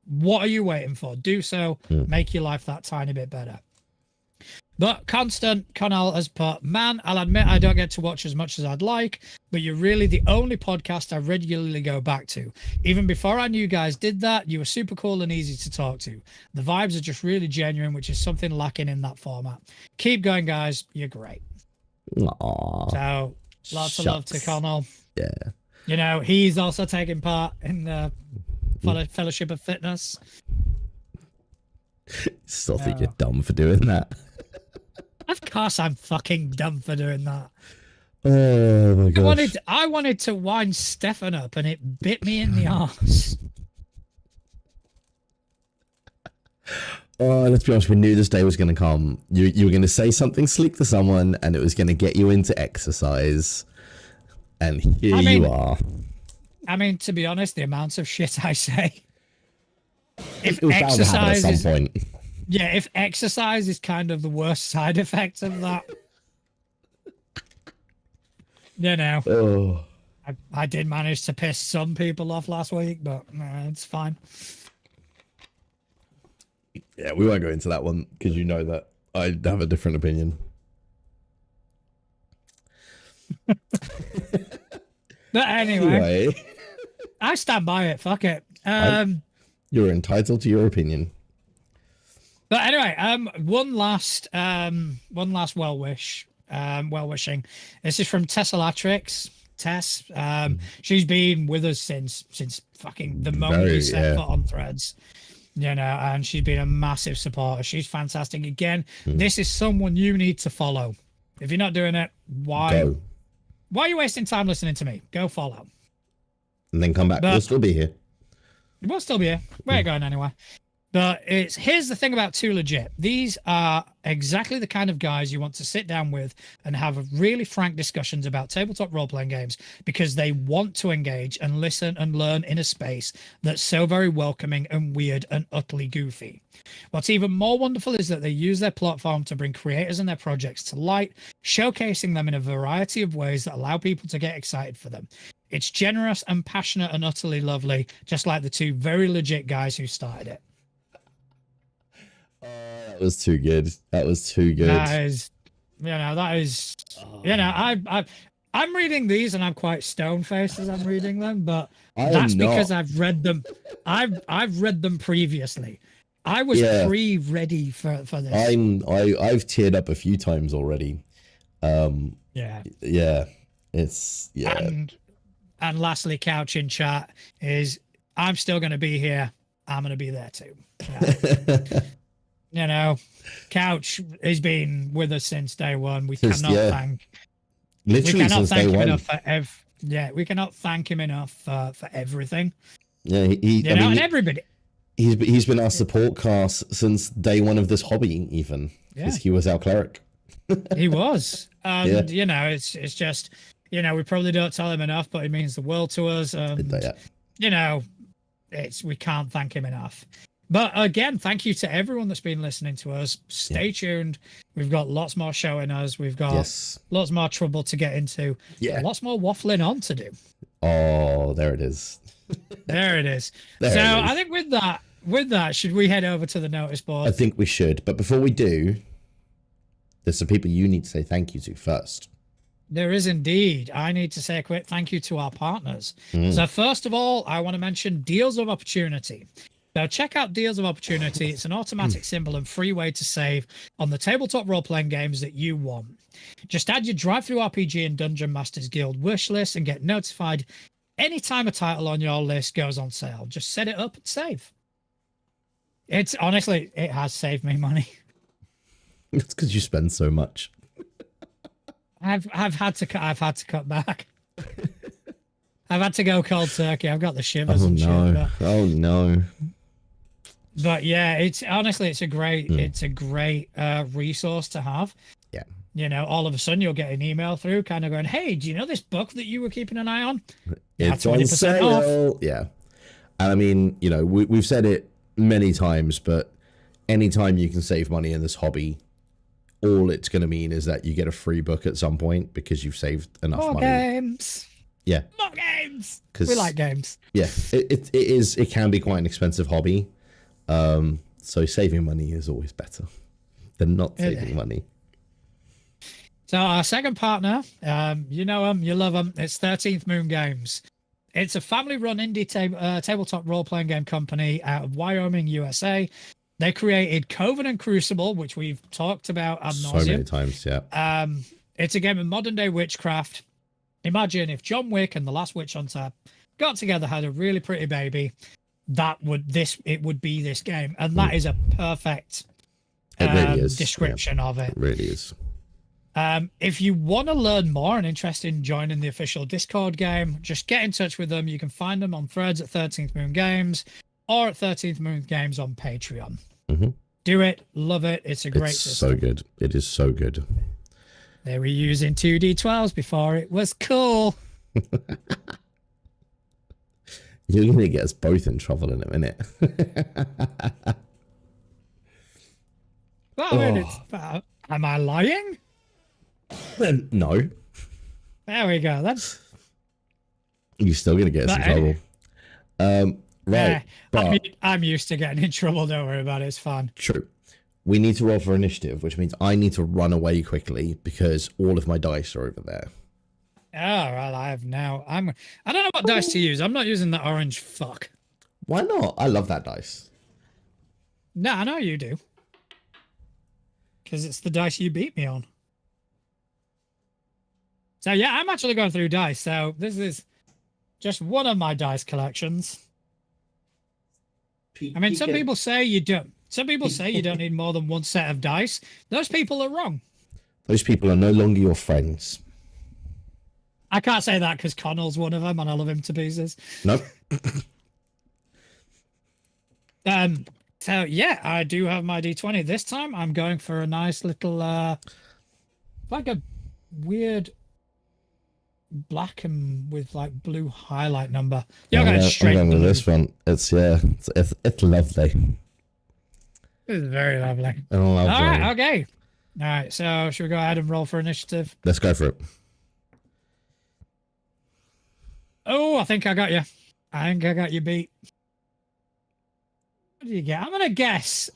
what are you waiting for? Do so. Make your life that tiny bit better. But Constant Connell has put, man, I'll admit I don't get to watch as much as I'd like, but you're really the only podcast I regularly go back to. Even before I knew you guys did that, you were super cool and easy to talk to. The vibes are just really genuine, which is something lacking in that format. Keep going, guys. You're great. Aww. So, lots of love to Connell. Yeah. You know, he's also taking part in the Fellowship of Fitness. Still think you're dumb for doing that. Of course I'm fucking dumb for doing that. Oh my gosh. I wanted to wind Stefan up and it bit me in the arse. Oh, let's be honest, we knew this day was going to come. You were going to say something slick to someone and it was going to get you into exercise. And here you are. I mean, to be honest, the amount of shit I say. If it was bound to happen at some point. Yeah, if exercise is kind of the worst side effect of that. You know. Oh. I did manage to piss some people off last week, but it's fine. Yeah, we won't go into that one because you know that I have a different opinion. But anyway, I stand by it. Fuck it. You're entitled to your opinion. But anyway, one last well wishing. This is from Tessalatrix. Tess. She's been with us since fucking the moment we set foot on Threads. You know, and she's been a massive supporter. She's fantastic. Again, this is someone you need to follow. If you're not doing it, why are you wasting time listening to me? Go follow. And then come back. We'll still be here. We'll still be here. We ain't going anywhere. But here's the thing about Too Legit. These are exactly the kind of guys you want to sit down with and have really frank discussions about tabletop role-playing games, because they want to engage and listen and learn in a space that's so very welcoming and weird and utterly goofy. What's even more wonderful is that they use their platform to bring creators and their projects to light, showcasing them in a variety of ways that allow people to get excited for them. It's generous and passionate and utterly lovely, just like the two very legit guys who started it. That was too good. That was too good. That is, I'm reading these and I'm quite stone-faced as I'm reading them, but that's because I've read them. I've read them previously. I was pre-ready for this. I've teared up a few times already. It's And lastly, Couch in chat is, I'm still going to be here. I'm going to be there too. Couch has been with us since day one. We cannot thank him enough for we cannot thank him enough for everything. Yeah, and everybody. He's been our support cast since day one of this hobby, even because he was our cleric. He was, and it's just, we probably don't tell him enough, but it means the world to us. And we can't thank him enough. But again, thank you to everyone that's been listening to us. Stay tuned. We've got lots more showing us. We've got lots more trouble to get into. Yeah. Lots more waffling on to do. Oh, there it is. There it is. I think with that, should we head over to the notice board? I think we should. But before we do, there's some people you need to say thank you to first. There is indeed. I need to say a quick thank you to our partners. So first of all, I want to mention Deals of Opportunity. So check out Deals of Opportunity. It's an automatic symbol and free way to save on the tabletop role-playing games that you want. Just add your Drive-Thru RPG and Dungeon Masters Guild wish list and get notified anytime a title on your list goes on sale. Just set it up and save. It has saved me money. It's because you spend so much. I've had to cut back. I've had to go cold turkey. I've got the shivers and shit. But, oh no. But yeah, it's a great resource to have. Yeah. All of a sudden you'll get an email through kind of going, hey, do you know this book that you were keeping an eye on? It's on sale. Off. Yeah. And I mean, we've said it many times, but anytime you can save money in this hobby, all it's going to mean is that you get a free book at some point because you've saved enough money. Games. Yeah. More games. We like games. Yeah. It can be quite an expensive hobby. So saving money is always better than not saving money. So our second partner, you know them, you love them. It's 13th Moon Games. It's a family-run indie tabletop role-playing game company out of Wyoming, USA. They created Covenant Crucible, which we've talked about ad nauseam. So many times, yeah. It's a game of modern-day witchcraft. Imagine if John Wick and The Last Witch Hunter got together, had a really pretty baby. It would be this game, and that is a perfect description of it. It really is. If you want to learn more and interested in joining the official Discord game, just get in touch with them. You can find them on threads at 13th Moon Games or at 13th Moon Games on Patreon. Do it, love it. It's a great system. So good. It is so good. They were using 2D12s before it was cool. You're going to get us both in trouble in a minute. Well, am I lying? No. There we go. You're still going to get us in trouble. Right. But I'm used to getting in trouble. Don't worry about it. It's fun. True. We need to roll for initiative, which means I need to run away quickly because all of my dice are over there. Oh, well, I don't know what dice to use. I'm not using the orange fuck. Why not? I love that dice. No, I know you do. Because it's the dice you beat me on. So yeah, I'm actually going through dice. So this is just one of my dice collections. I mean, some people say you don't. Some people say you don't need more than one set of dice. Those people are wrong. Those people are no longer your friends. I can't say that because Connell's one of them, and I love him to pieces. Nope. So yeah, I do have my D20. This time I'm going for a nice little like a weird black and with like blue highlight number. You're going straight I'm going blue. with this one. It's it's lovely. This is very lovely. Lovely. All right, okay. All right, so should we go ahead and roll for initiative? Let's go for it. Oh, I think I got you. I think I got you beat. What do you get? I'm gonna guess.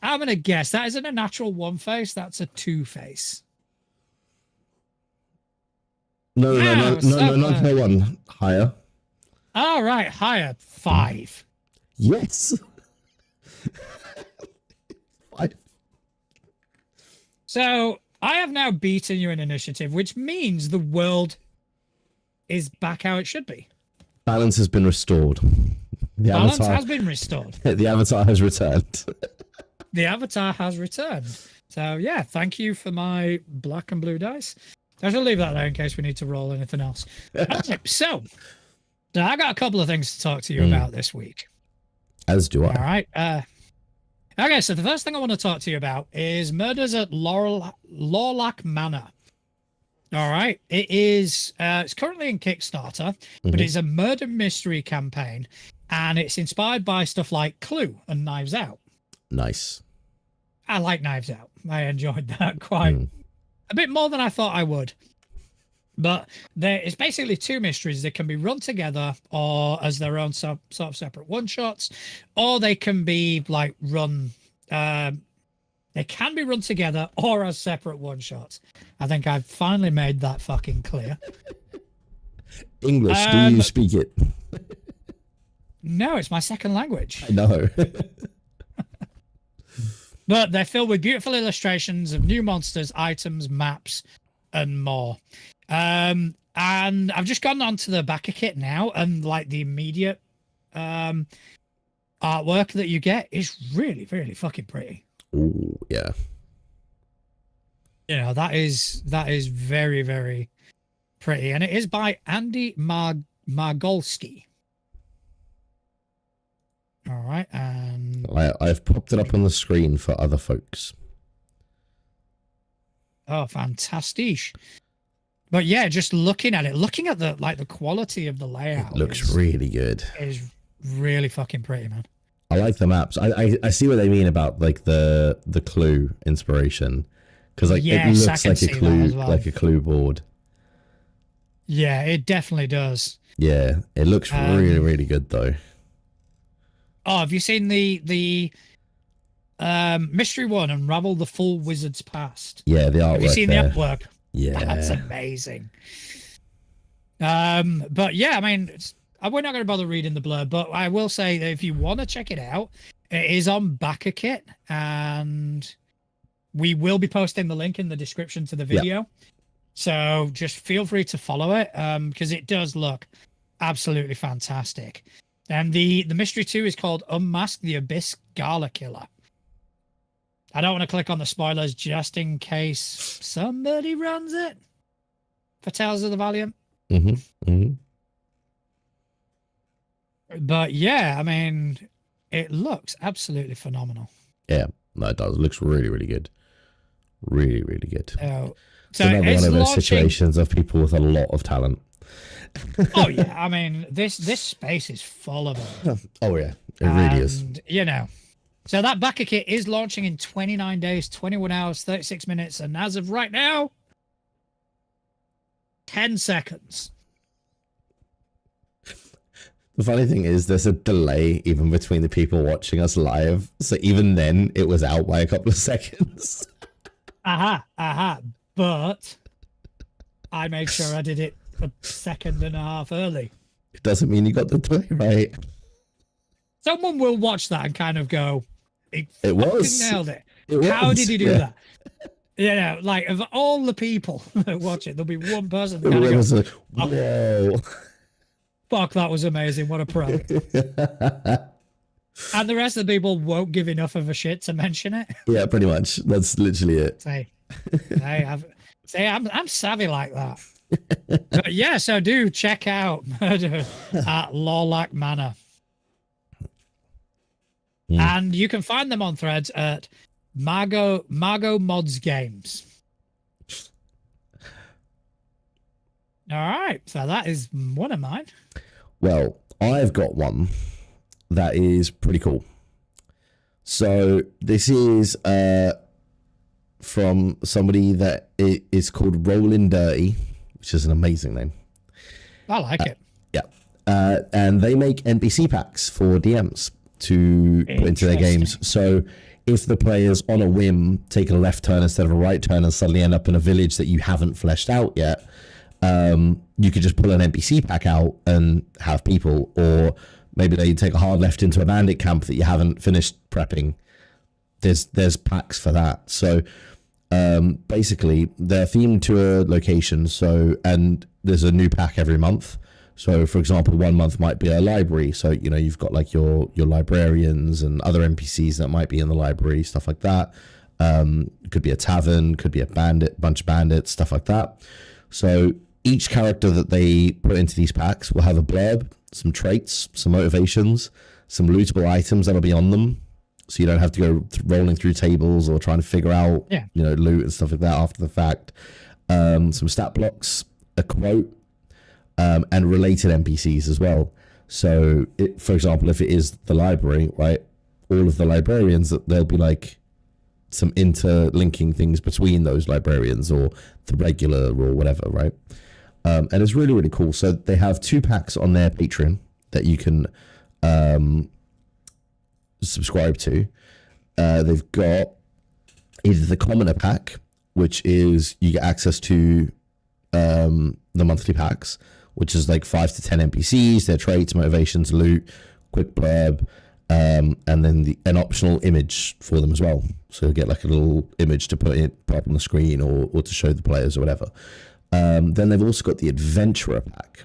That isn't a natural 1 face. That's a 2 face. No, one higher. All right, higher 5. Yes. 5. So I have now beaten you in initiative, which means the world is back how it should be. Balance has been restored. Balance has been restored. The avatar has returned. The avatar has returned. So yeah, thank you for my black and blue dice. I shall leave that there in case we need to roll anything else. Okay, so I got a couple of things to talk to you about this week. As do I. All right. Okay, so the first thing I want to talk to you about is murders at Lorelahc Manor. All right. It is it's currently in Kickstarter, but it's a murder mystery campaign, and it's inspired by stuff like Clue and Knives Out. Nice. I like Knives Out. I enjoyed that quite a bit more than I thought I would. But it's basically 2 mysteries that can be run together or as their own sort of separate one-shots, or they can be like run. They can be run together or as separate one-shots. I think I've finally made that fucking clear. English, do you speak it? No, it's my second language. I know. But they're filled with beautiful illustrations of new monsters, items, maps, and more. And I've just gone onto the backer kit now, and like the immediate artwork that you get is really, really fucking pretty. Oh yeah. You know, that is very, very pretty, and it is by Andy Margolski. All right, and I've popped it up on the screen for other folks. Oh, fantastic! But yeah, just looking at the quality of the layout, It looks really good. Is really fucking pretty, man. I like the maps. I see what they mean about like the Clue inspiration, because like it looks like a Clue board. Yeah, it definitely does. Yeah, it looks really, really good though. Oh, have you seen the mystery one, Unravel the Full Wizard's Past? Yeah, the artwork. Have you seen the artwork? Yeah, that's amazing. But yeah, I mean, we're not going to bother reading the blurb, but I will say that if you want to check it out, it is on BackerKit, and we will be posting the link in the description to the video. Yep. So just feel free to follow it, because it does look absolutely fantastic. And the mystery 2 is called Unmask the Abyss Gala Killer. I don't want to click on the spoilers just in case somebody runs it for Tales of the Valiant. But yeah, I mean, it looks absolutely phenomenal. Yeah, no, it does. It looks really, really good. Really, really good. So it's another one of those situations of people with a lot of talent. Oh yeah, I mean, this space is full of them. Oh yeah, it really is. You know, so that backer kit is launching in 29 days, 21 hours, 36 minutes, and as of right now, 10 seconds. The funny thing is, there's a delay even between the people watching us live, so even then, it was out by a couple of seconds. But I made sure I did it a second and a half early. It doesn't mean you got the delay right. Someone will watch that and kind of go, it was nailed it. How did he do that? You know, like of all the people that watch it, there'll be one person that kind of goes, like, whoa. Fuck, that was amazing. What a pro. And the rest of the people won't give enough of a shit to mention it. Yeah, pretty much. That's literally it. I'm savvy like that. But yeah, so do check out Murder at Lorelahc Manor. And you can find them on Threads at Margot Mods Games. All right, so that is one of mine. Well, I've got one that is pretty cool. So this is from somebody that is called Rollin' Dirty, which is an amazing name. I like it. Yeah. And they make NPC packs for DMs to put into their games. So if the players on a whim take a left turn instead of a right turn and suddenly end up in a village that you haven't fleshed out yet, you could just pull an NPC pack out and have people, or maybe they take a hard left into a bandit camp that you haven't finished prepping. There's packs for that. So basically they're themed to a location. So, and there's a new pack every month. So for example, 1 month might be a library. So, you know, you've got like your librarians and other NPCs that might be in the library, stuff like that. Could be a tavern, could be a bunch of bandits, stuff like that. So each character that they put into these packs will have a blurb, some traits, some motivations, some lootable items that'll be on them. So you don't have to go rolling through tables or trying to figure out, you know, loot and stuff like that after the fact. Some stat blocks, a quote, and related NPCs as well. So, for example, if it is the library, right, all of the librarians, there'll be like some interlinking things between those librarians or the regular or whatever, right? And it's really, really cool. So they have 2 packs on their Patreon that you can subscribe to. They've got either the commoner pack, which is you get access to the monthly packs, which is like 5 to 10 NPCs, their traits, motivations, loot, quick blurb, and then an optional image for them as well. So you get like a little image to put up on the screen or to show the players or whatever. Then they've also got the adventurer pack,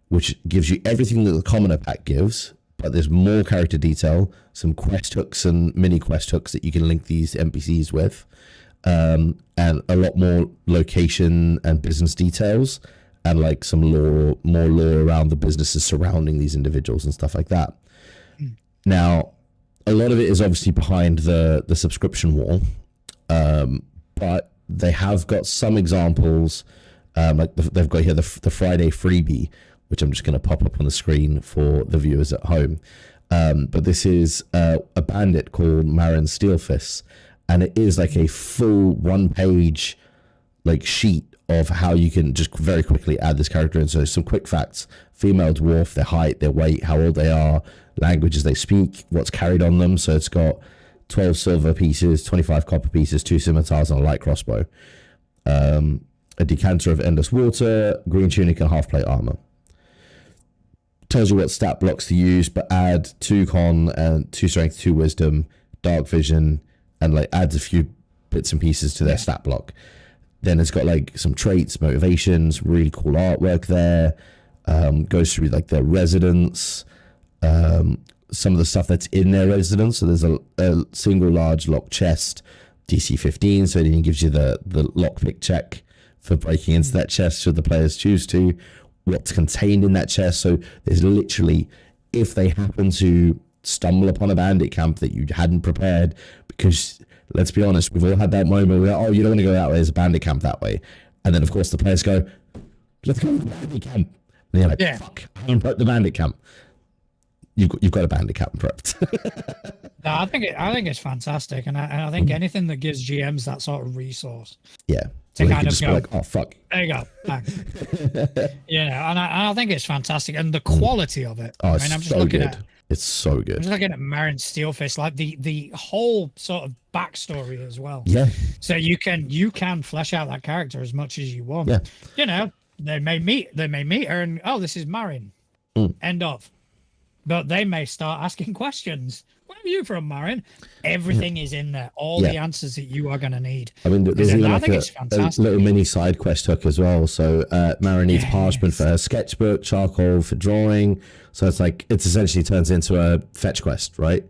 which gives you everything that the commoner pack gives, but there's more character detail, some quest hooks and mini quest hooks that you can link these NPCs with, and a lot more location and business details, and like some more lore around the businesses surrounding these individuals and stuff like that. Now, a lot of it is obviously behind the subscription wall, but they have got some examples, like they've got here the Friday freebie, which I'm just going to pop up on the screen for the viewers at home. But this is a bandit called Marin Steelfist, and it is like a full 1-page like sheet of how you can just very quickly add this character in. So some quick facts: female dwarf, their height, their weight, how old they are, languages they speak, what's carried on them. So it's got 12 silver pieces, 25 copper pieces, 2 scimitars, and a light crossbow. A decanter of endless water, green tunic, and half plate armor. Tells you what stat blocks to use, but add 2 con and 2 strength, 2 wisdom, dark vision, and like adds a few bits and pieces to their stat block. Then it's got like some traits, motivations, really cool artwork there. Goes through like their residence, some of the stuff that's in their residence. So there's a single large locked chest, DC 15, so it even gives you the lockpick check for breaking into that chest should the players choose to. What's contained in that chest. So there's literally, if they happen to stumble upon a bandit camp that you hadn't prepared, because let's be honest, we've all had that moment where, oh, you don't want to go that way, there's a bandit camp that way. And then of course the players go, let's go to the bandit camp. And you're like, fuck, I haven't prepped the bandit camp. You've got a bandit camp prepped. No, I think it's fantastic, and I think anything that gives GMs that sort of resource. Yeah. To so kind of go, like, oh fuck. There you go. Bang. You know, and I think it's fantastic, and the quality of it. Oh, I it's mean, I'm just so looking good. at. It's so good. I'm just looking at Marin Steelfist, like the whole sort of backstory as well. Yeah. So you can flesh out that character as much as you want. Yeah. You know, they may meet her, and oh, this is Marin. End of. But they may start asking questions. Where are you from, Marin? Everything is in there. All the answers that you are going to need. I mean, there's even like a little mini side quest hook as well. So Marin needs parchment for her sketchbook, charcoal for drawing. So it's essentially turns into a fetch quest, right?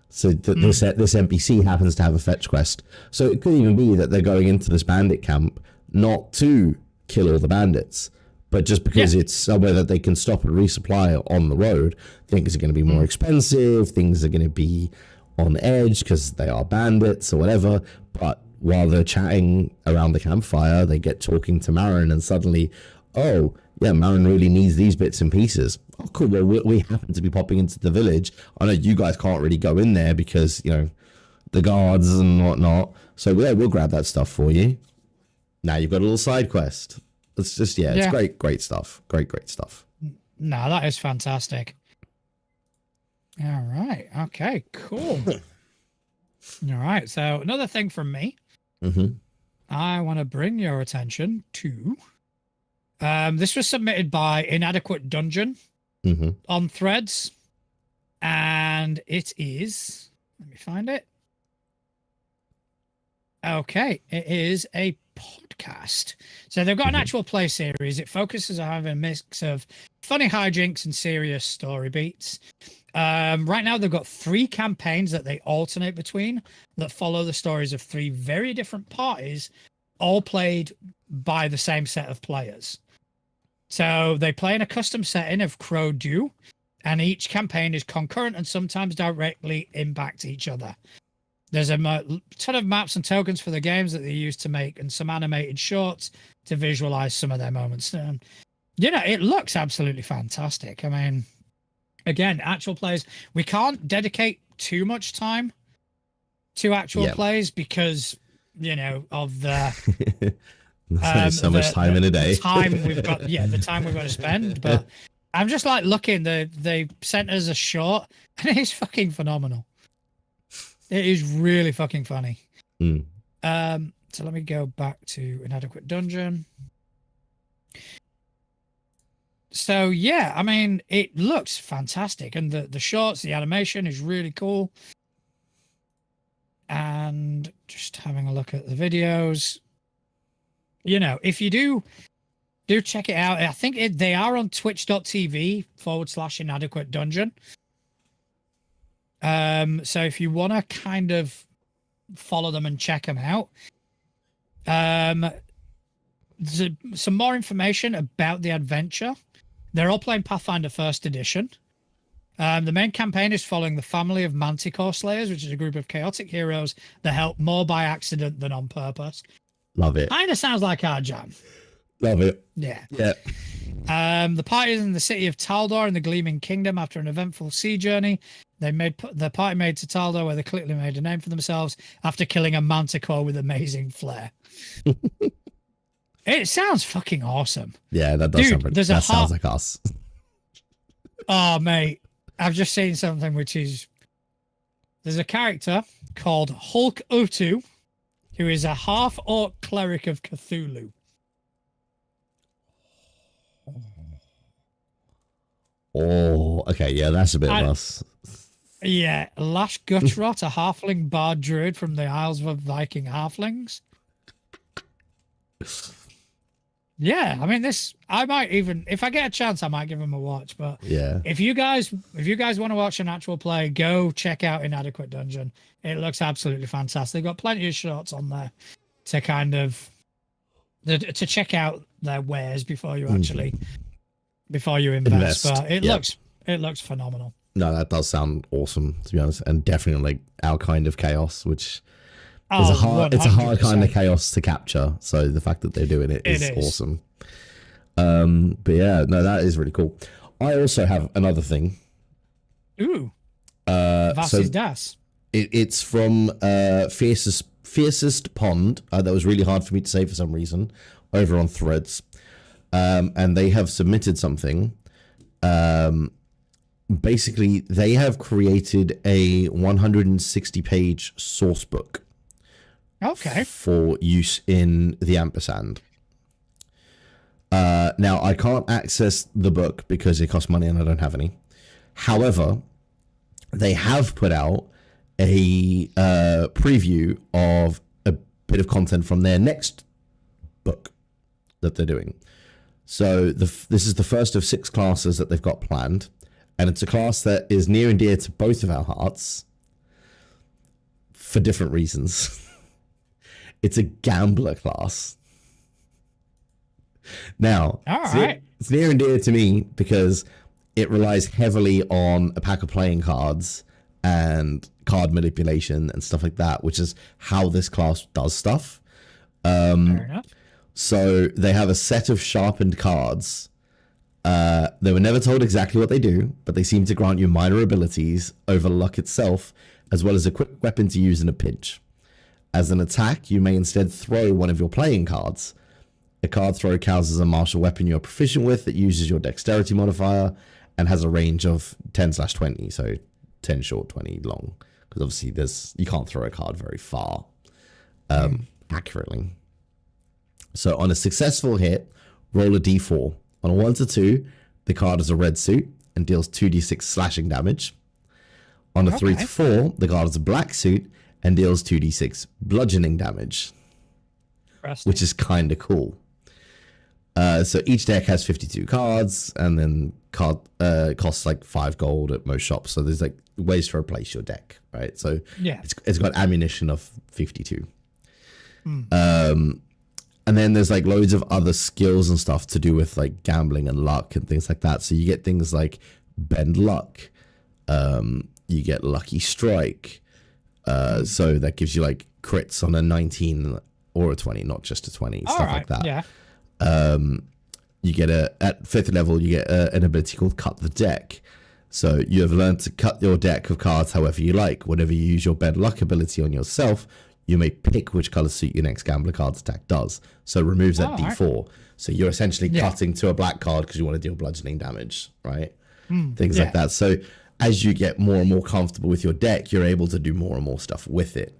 So this NPC happens to have a fetch quest. So it could even be that they're going into this bandit camp not to kill all the bandits, but just because it's somewhere that they can stop and resupply on the road. Things are going to be more expensive. Things are going to be on edge because they are bandits or whatever. But while they're chatting around the campfire, they get talking to Marin, and suddenly, oh yeah, Marin really needs these bits and pieces. Oh cool, well we happen to be popping into the village. I know you guys can't really go in there because, you know, the guards and whatnot. So yeah, we'll grab that stuff for you. Now you've got a little side quest. It's just, it's great stuff. Great stuff. No, that is fantastic. All right. Okay, cool. All right. So another thing from me. I want to bring your attention to this was submitted by Inadequate Dungeon on Threads, and it is, let me find it. Okay, it is a podcast. So they've got an actual play series. It focuses on having a mix of funny hijinks and serious story beats. Right now they've got 3 campaigns that they alternate between that follow the stories of 3 very different parties, all played by the same set of players. So they play in a custom setting of Crow Dew, and each campaign is concurrent and sometimes directly impact each other. There's a ton of maps and tokens for the games that they use to make, and some animated shorts to visualize some of their moments. You know, it looks absolutely fantastic. I mean, again, actual plays, we can't dedicate too much time to actual plays because, you know, of the so much time in a day. The time we've got, the time we've got to spend. But I'm just like looking. They sent us a short, and it's fucking phenomenal. It is really fucking funny. So let me go back to Inadequate Dungeon. So yeah, I mean, it looks fantastic, and the shorts, the animation is really cool. And just having a look at the videos, you know, if you do check it out, I think they are on twitch.tv/Inadequate Dungeon. So if you want to kind of follow them and check them out, there's some more information about the adventure. They're all playing Pathfinder First Edition. The main campaign is following the family of Manticore Slayers, which is a group of chaotic heroes that help more by accident than on purpose. Love it. Kind of sounds like our jam. Love it. Yeah. Yeah. The party is in the city of Taldor in the Gleaming Kingdom after an eventful sea journey. The party made to Taldor, where they quickly made a name for themselves after killing a manticore with amazing flair. It sounds fucking awesome. Yeah, that does sound pretty. That sounds like us. Oh, mate, I've just seen something which is, there's a character called Hulk Utu, who is a half-orc cleric of Cthulhu. Oh, okay, yeah, that's a bit of us. Yeah, Lash Gutrot, a halfling bard druid from the Isles of Viking Halflings. Yeah, I mean, I might even, if I get a chance, I might give him a watch. But yeah, if you guys want to watch an actual play, go check out Inadequate Dungeon. It looks absolutely fantastic. They've got plenty of shorts on there to kind of to check out their wares before you actually before you invest. But it looks phenomenal. No, that does sound awesome, to be honest, and definitely like our kind of chaos, which is it's a hard kind of chaos to capture. So the fact that they're doing it is awesome. But yeah, no, that is really cool. I also have another thing. Ooh. Was ist das? It's from Fiercest Pond. That was really hard for me to say for some reason, over on Threads. And they have submitted something. Basically, they have created a 160-page source book. Okay. For use in the ampersand. Now, I can't access the book because it costs money and I don't have any. However, they have put out a preview of a bit of content from their next book that they're doing. So this is the first of 6 classes that they've got planned. And it's a class that is near and dear to both of our hearts for different reasons. It's a gambler class. Now, it's near and dear to me because it relies heavily on a pack of playing cards and card manipulation and stuff like that, which is how this class does stuff. Fair enough. So they have a set of sharpened cards. They were never told exactly what they do, but they seem to grant you minor abilities over luck itself, as well as a quick weapon to use in a pinch. As an attack, you may instead throw one of your playing cards. A card throw counts as a martial weapon you're proficient with that uses your dexterity modifier and has a range of 10/20, so 10 short, 20 long. Because obviously you can't throw a card very far accurately. So on a successful hit, roll a d4. On a 1 to 2, the card is a red suit and deals 2d6 slashing damage. On a 3 to 4, the card is a black suit and deals 2d6 bludgeoning damage, which is kind of cool. So each deck has 52 cards, and then card costs like 5 gold at most shops. So there's like ways to replace your deck, right? So yeah, it's got ammunition of 52. And then there's like loads of other skills and stuff to do with like gambling and luck and things like that. So you get things like bend luck, you get lucky strike. So that gives you like crits on a 19 or a 20, not just a 20, stuff like that. Yeah. You get at 5th level, you get an ability called cut the deck. So you have learned to cut your deck of cards however you like. Whenever you use your bend luck ability on yourself, you may pick which color suit your next gambler card's attack does. So it removes that D4. So you're essentially cutting to a black card because you want to deal bludgeoning damage, right? Things like that. So as you get more and more comfortable with your deck, you're able to do more and more stuff with it.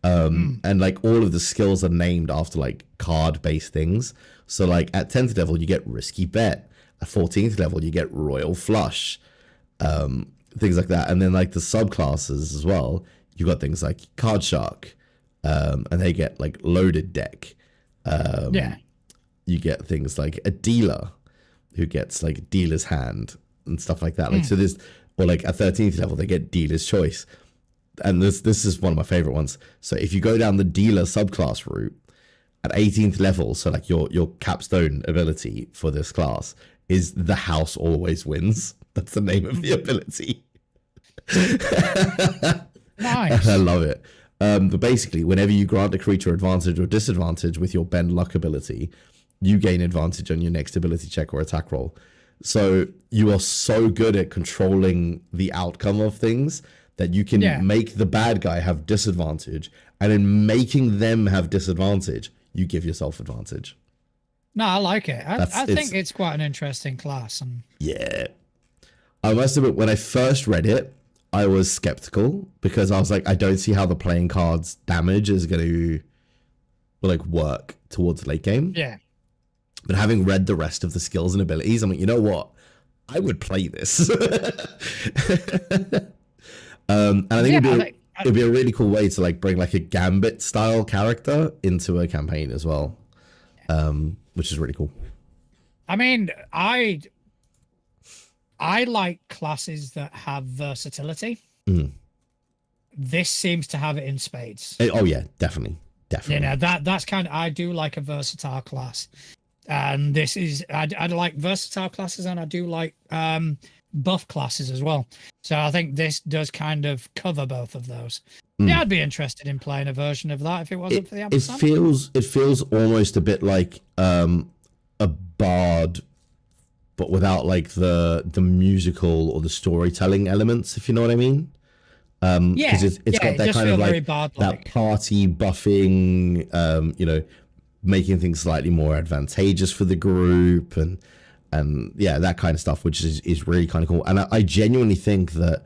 And like all of the skills are named after like card-based things. So like at 10th level, you get Risky Bet. At 14th level, you get Royal Flush. Things like that. And then like the subclasses as well, you've got things like Card Shark. And they get like Loaded Deck. You get things like a Dealer who gets like Dealer's Hand and stuff like that. Like so there's, or like at 13th level, they get Dealer's Choice. And this is one of my favorite ones. So if you go down the Dealer subclass route at 18th level, so like your capstone ability for this class is The House Always Wins. That's the name of the ability. Nice. I love it. But basically, whenever you grant a creature advantage or disadvantage with your bend luck ability, you gain advantage on your next ability check or attack roll. So you are so good at controlling the outcome of things that you can make the bad guy have disadvantage, and in making them have disadvantage, you give yourself advantage. No, I like it. I think it's quite an interesting class. And yeah, I must admit, when I first read it, I was skeptical because I was like, I don't see how the playing cards damage is going to like work towards late game. Yeah. But having read the rest of the skills and abilities, I'm like, you know what? I would play this. And I think it'd be a really cool way to like bring like a Gambit style character into a campaign as well, which is really cool. I mean, I like classes that have versatility. This seems to have it in spades. Oh yeah, definitely. You know, that's kind of, I do like a versatile class, and this is I like versatile classes, and I do like buff classes as well. So I think this does kind of cover both of those. Yeah, I'd be interested in playing a version of that if it wasn't for the ampersand. It feels almost a bit like a bard, but without like the musical or the storytelling elements, if you know what I mean. Because it's got that kind of like that party buffing, you know, making things slightly more advantageous for the group and yeah, that kind of stuff, which is really kind of cool. And I genuinely think that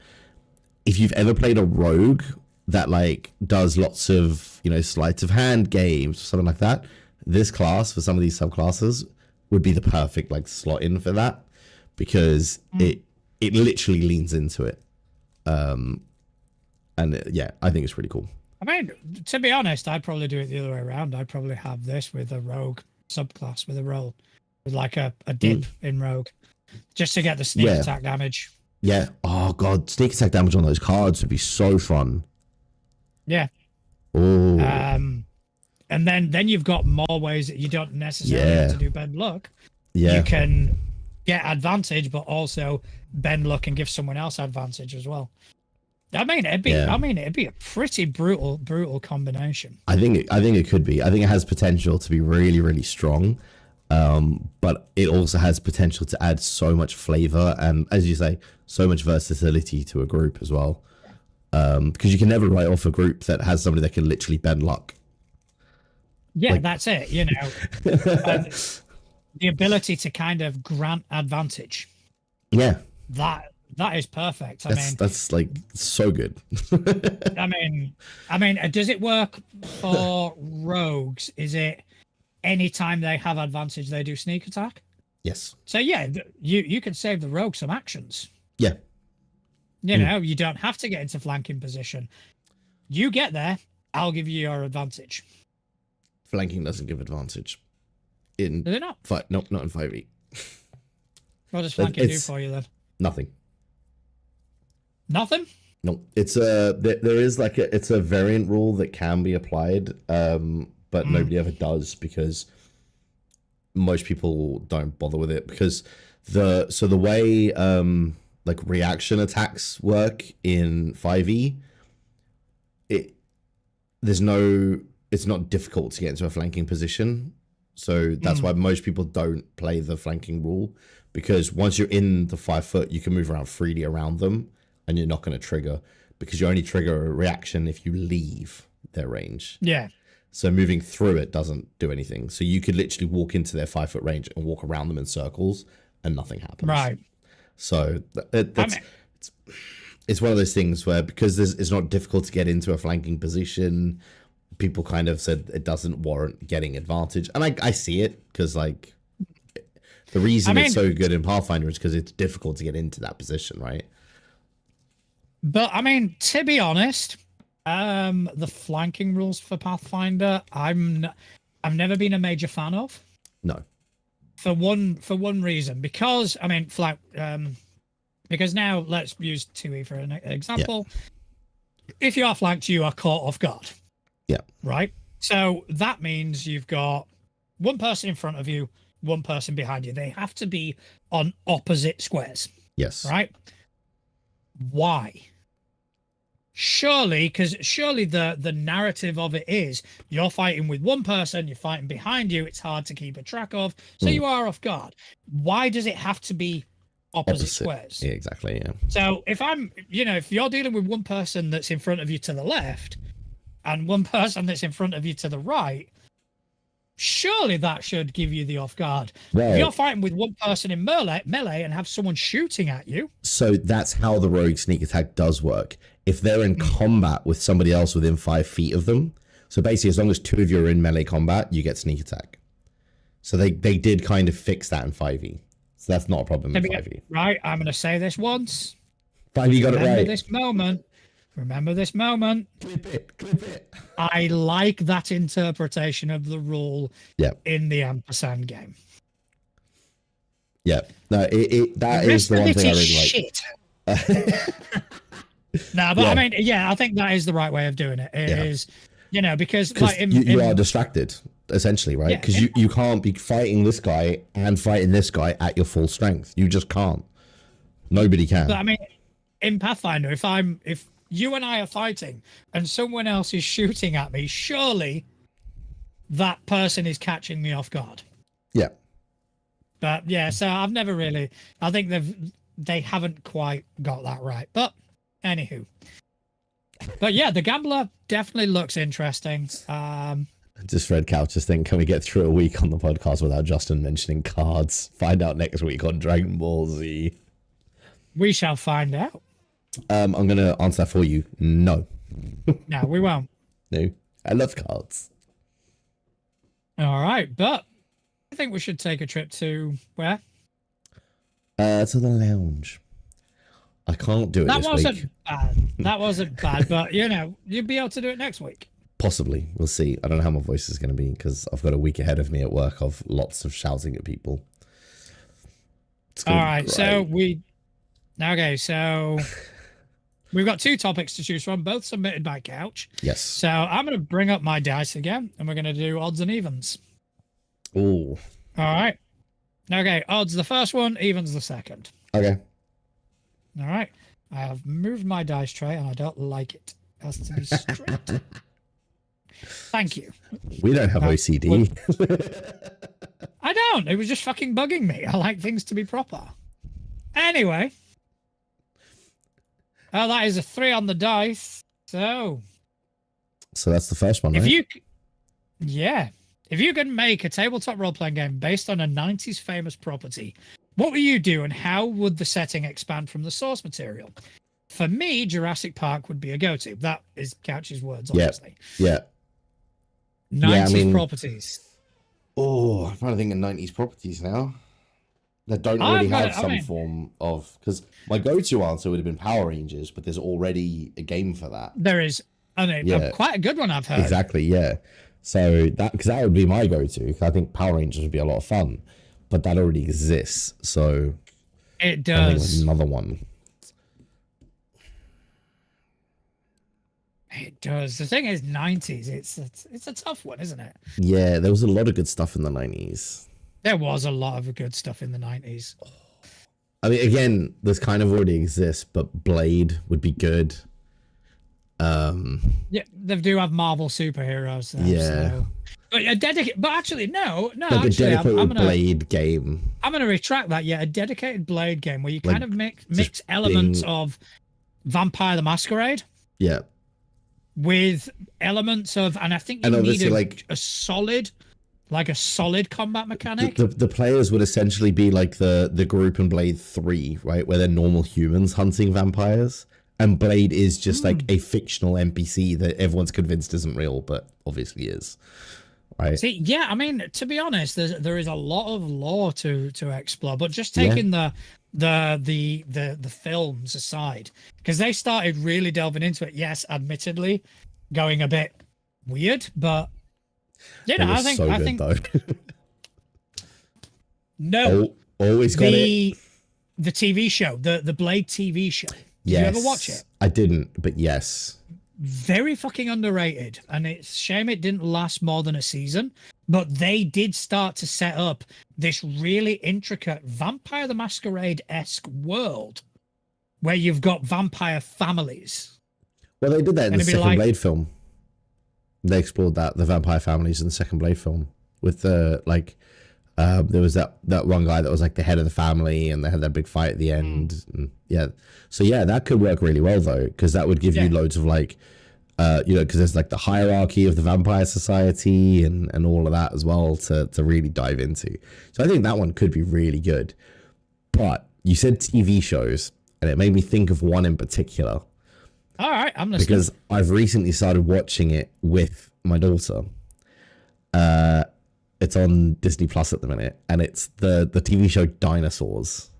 if you've ever played a rogue that like does lots of, you know, sleight of hand games or something like that, this class for some of these subclasses would be the perfect like slot in for that, because it literally leans into it. And yeah, I think it's really cool. I mean, to be honest, I'd probably do it the other way around. I'd probably have this with a rogue subclass with a roll, with like a dip in rogue, just to get the sneak attack damage. Yeah. Oh god, sneak attack damage on those cards would be so fun. Yeah. Oh. And then you've got more ways that you don't necessarily have to do bend luck. Yeah. You can get advantage, but also bend luck and give someone else advantage as well. I mean, it'd be. Yeah. I mean, it'd be a pretty brutal combination. I think it could be. I think it has potential to be really, really strong. But it also has potential to add so much flavor and, as you say, so much versatility to a group as well. Because you can never write off a group that has somebody that can literally bend luck. Yeah, Like- that's it. You know, the ability to kind of grant advantage. Yeah, That is perfect. I mean, that's like so good. I mean, does it work for rogues? Is it anytime they have advantage, they do sneak attack? Yes. So yeah, you can save the rogue some actions. Yeah. You know, you don't have to get into flanking position. You get there, I'll give you your advantage. Flanking doesn't give advantage. In Does it not? Nope, not in 5e. What does flanking do for you then? Nothing. Nothing? No, it's there is like it's a variant rule that can be applied, but nobody ever does because most people don't bother with it because the way like reaction attacks work in 5e, it's not difficult to get into a flanking position. So that's why most people don't play the flanking rule, because once you're in the 5 foot, you can move around freely around them and you're not going to trigger, because you only trigger a reaction if you leave their range. Yeah. So moving through it doesn't do anything. So you could literally walk into their 5 foot range and walk around them in circles and nothing happens. Right. So it's one of those things where, because it's not difficult to get into a flanking position, people kind of said it doesn't warrant getting advantage. And I see it, because like the reason it's so good in Pathfinder is because it's difficult to get into that position, right? But I mean, to be honest, the flanking rules for Pathfinder, I've never been a major fan of. No. For one reason, because I mean, because now let's use 2e for an example. Yeah. If you are flanked, you are caught off guard. Yeah. Right. So that means you've got one person in front of you, one person behind you. They have to be on opposite squares. Yes. Right. Why? Surely the narrative of it is you're fighting with one person, you're fighting behind you, it's hard to keep a track of, so you are off guard. Why does it have to be opposite squares? Yeah, exactly. Yeah. So if you're dealing with one person that's in front of you to the left and one person that's in front of you to the right, surely that should give you the off guard. Well, if you're fighting with one person in melee and have someone shooting at you. So that's how the rogue sneak attack does work. If they're in combat with somebody else within 5 feet of them, so basically as long as 2 of you are in melee combat, you get sneak attack. So they did kind of fix that in 5e. So that's not a problem in 5e. Right, I'm going to say this once. 5e got it right. Remember this moment. Clip it. I like that interpretation of the rule in the ampersand game. Yeah. No, that is the one thing I really like. No, but I mean, I think that is the right way of doing it. It is, because like you are distracted, essentially, right? Because you can't be fighting this guy and fighting this guy at your full strength. You just can't. Nobody can. But I mean, in Pathfinder, if you and I are fighting and someone else is shooting at me, surely that person is catching me off guard. Yeah. But so I've never really, I think they haven't quite got that right. But anywho. But yeah, the Gambler definitely looks interesting. I just read Couch's thing. Can we get through a week on the podcast without Justin mentioning cards? Find out next week on Dragon Ball Z. We shall find out. I'm going to answer that for you. No. No, we won't. No. I love cards. All right, but I think we should take a trip to where? To the lounge. I can't do it this week. That wasn't bad. That wasn't bad, but you'll be able to do it next week. Possibly. We'll see. I don't know how my voice is going to be because I've got a week ahead of me at work of lots of shouting at people. All right, so we've got 2 topics to choose from, both submitted by Couch. Yes. So I'm going to bring up my dice again, and we're going to do odds and evens. Ooh. All right. Okay, odds the first one, evens the second. Okay. All right. I have moved my dice tray and I don't like it. It has to be straight. Thank you. We don't have OCD. I don't. It was just fucking bugging me. I like things to be proper. Anyway. Oh, that is a 3 on the dice. So that's the first one, right? If you could make a tabletop role-playing game based on a 90s famous property, what would you do and how would the setting expand from the source material? For me, Jurassic Park would be a go-to. That is Couch's words, obviously. Yeah. 90s properties. Oh, I'm trying to think of 90s properties now that don't already have some form of... Because my go-to answer would have been Power Rangers, but there's already a game for that. There is. Quite a good one, I've heard. Exactly, yeah. So that would be my go-to. I think Power Rangers would be a lot of fun, but that already exists. So it does. I think another one. It does. The thing is, 90s. It's a tough one, isn't it? Yeah, there was a lot of good stuff in the 90s. There was a lot of good stuff in the 90s. I mean, again, this kind of already exists, but Blade would be good. Yeah, they do have Marvel superheroes. Yeah. So. But actually, no. Like actually, I'm gonna Blade game. I'm gonna retract that. Yeah, a dedicated Blade game where you kind of mix elements of Vampire the Masquerade. Yeah. With elements of, and I think you need a solid combat mechanic. The players would essentially be like the group in Blade 3, right, where they're normal humans hunting vampires, and Blade is just like a fictional NPC that everyone's convinced isn't real, but obviously is. Right. See, yeah, I mean, to be honest, there is a lot of lore to explore, but just taking the films aside, because they started really delving into it. Yes, admittedly, going a bit weird, but I think though. No, always got it. The TV show, the Blade TV show. Did you ever watch it? I didn't, but yes. Very fucking underrated, and it's a shame it didn't last more than a season, but they did start to set up this really intricate Vampire the Masquerade-esque world where you've got vampire families. Well, they did that in the second Blade film. They explored the vampire families in the second Blade film with the there was that one guy that was like the head of the family, and they had that big fight at the end. And so that could work really well though, because that would give you loads of because there's like the hierarchy of the vampire society and all of that as well to really dive into. So I think that one could be really good. But you said TV shows, and it made me think of one in particular. All right, I'm listening. Because I've recently started watching it with my daughter. It's on Disney Plus at the minute, and it's the TV show Dinosaurs.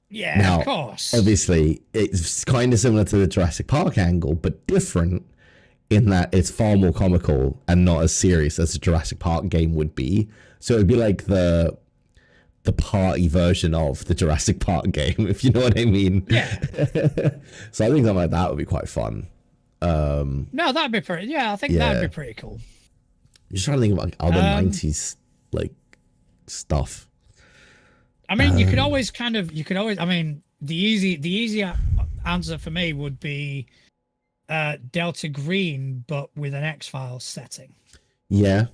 Yeah, now, of course. Obviously, it's kind of similar to the Jurassic Park angle, but different in that it's far more comical and not as serious as a Jurassic Park game would be. So it'd be like the party version of the Jurassic Park game, if you know what I mean. Yeah. So I think something like that would be quite fun. No, that'd be pretty. Yeah, I think that'd be pretty cool. I'm just trying to think about other 90s stuff. I mean, you could always. I mean, the easy answer for me would be Delta Green, but with an X-Files setting. Yeah.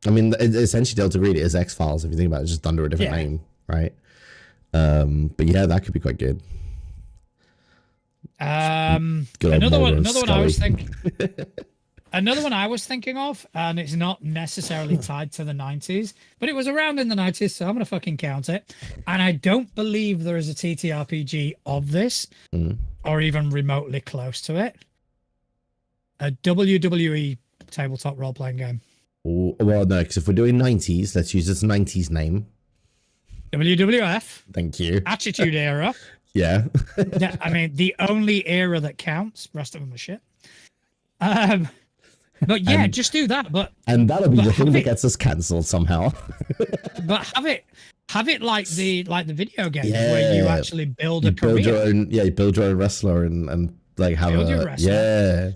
I mean, essentially Delta Green is X-Files if you think about it, just under a different name, right? But yeah, that could be quite good. Another one I was thinking. Another one I was thinking of, and it's not necessarily tied to the 90s, but it was around in the 90s, so I'm going to fucking count it. And I don't believe there is a TTRPG of this, or even remotely close to it. A WWE tabletop role-playing game. Oh, well, no, because if we're doing 90s, let's use this 90s name. WWF. Thank you. Attitude Era. Yeah. Yeah. I mean, the only era that counts. Rest of them are shit. But yeah, just do that. And that'll be the thing that gets us cancelled somehow. But have it like the video game where you actually build a career. You build your own wrestler and like have your wrestler. Yeah.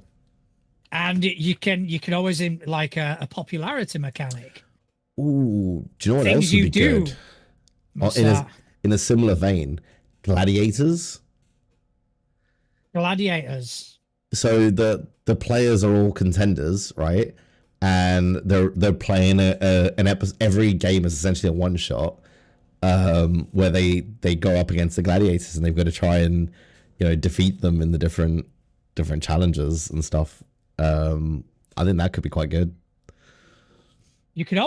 And you can always like a popularity mechanic. Ooh, do you know what else would be good? In a similar vein, Gladiators. Gladiators. So the players are all contenders, right? And they're playing an episode. Every game is essentially a one shot, where they go up against the gladiators and they've got to try and defeat them in the different challenges and stuff. I think that could be quite good. You could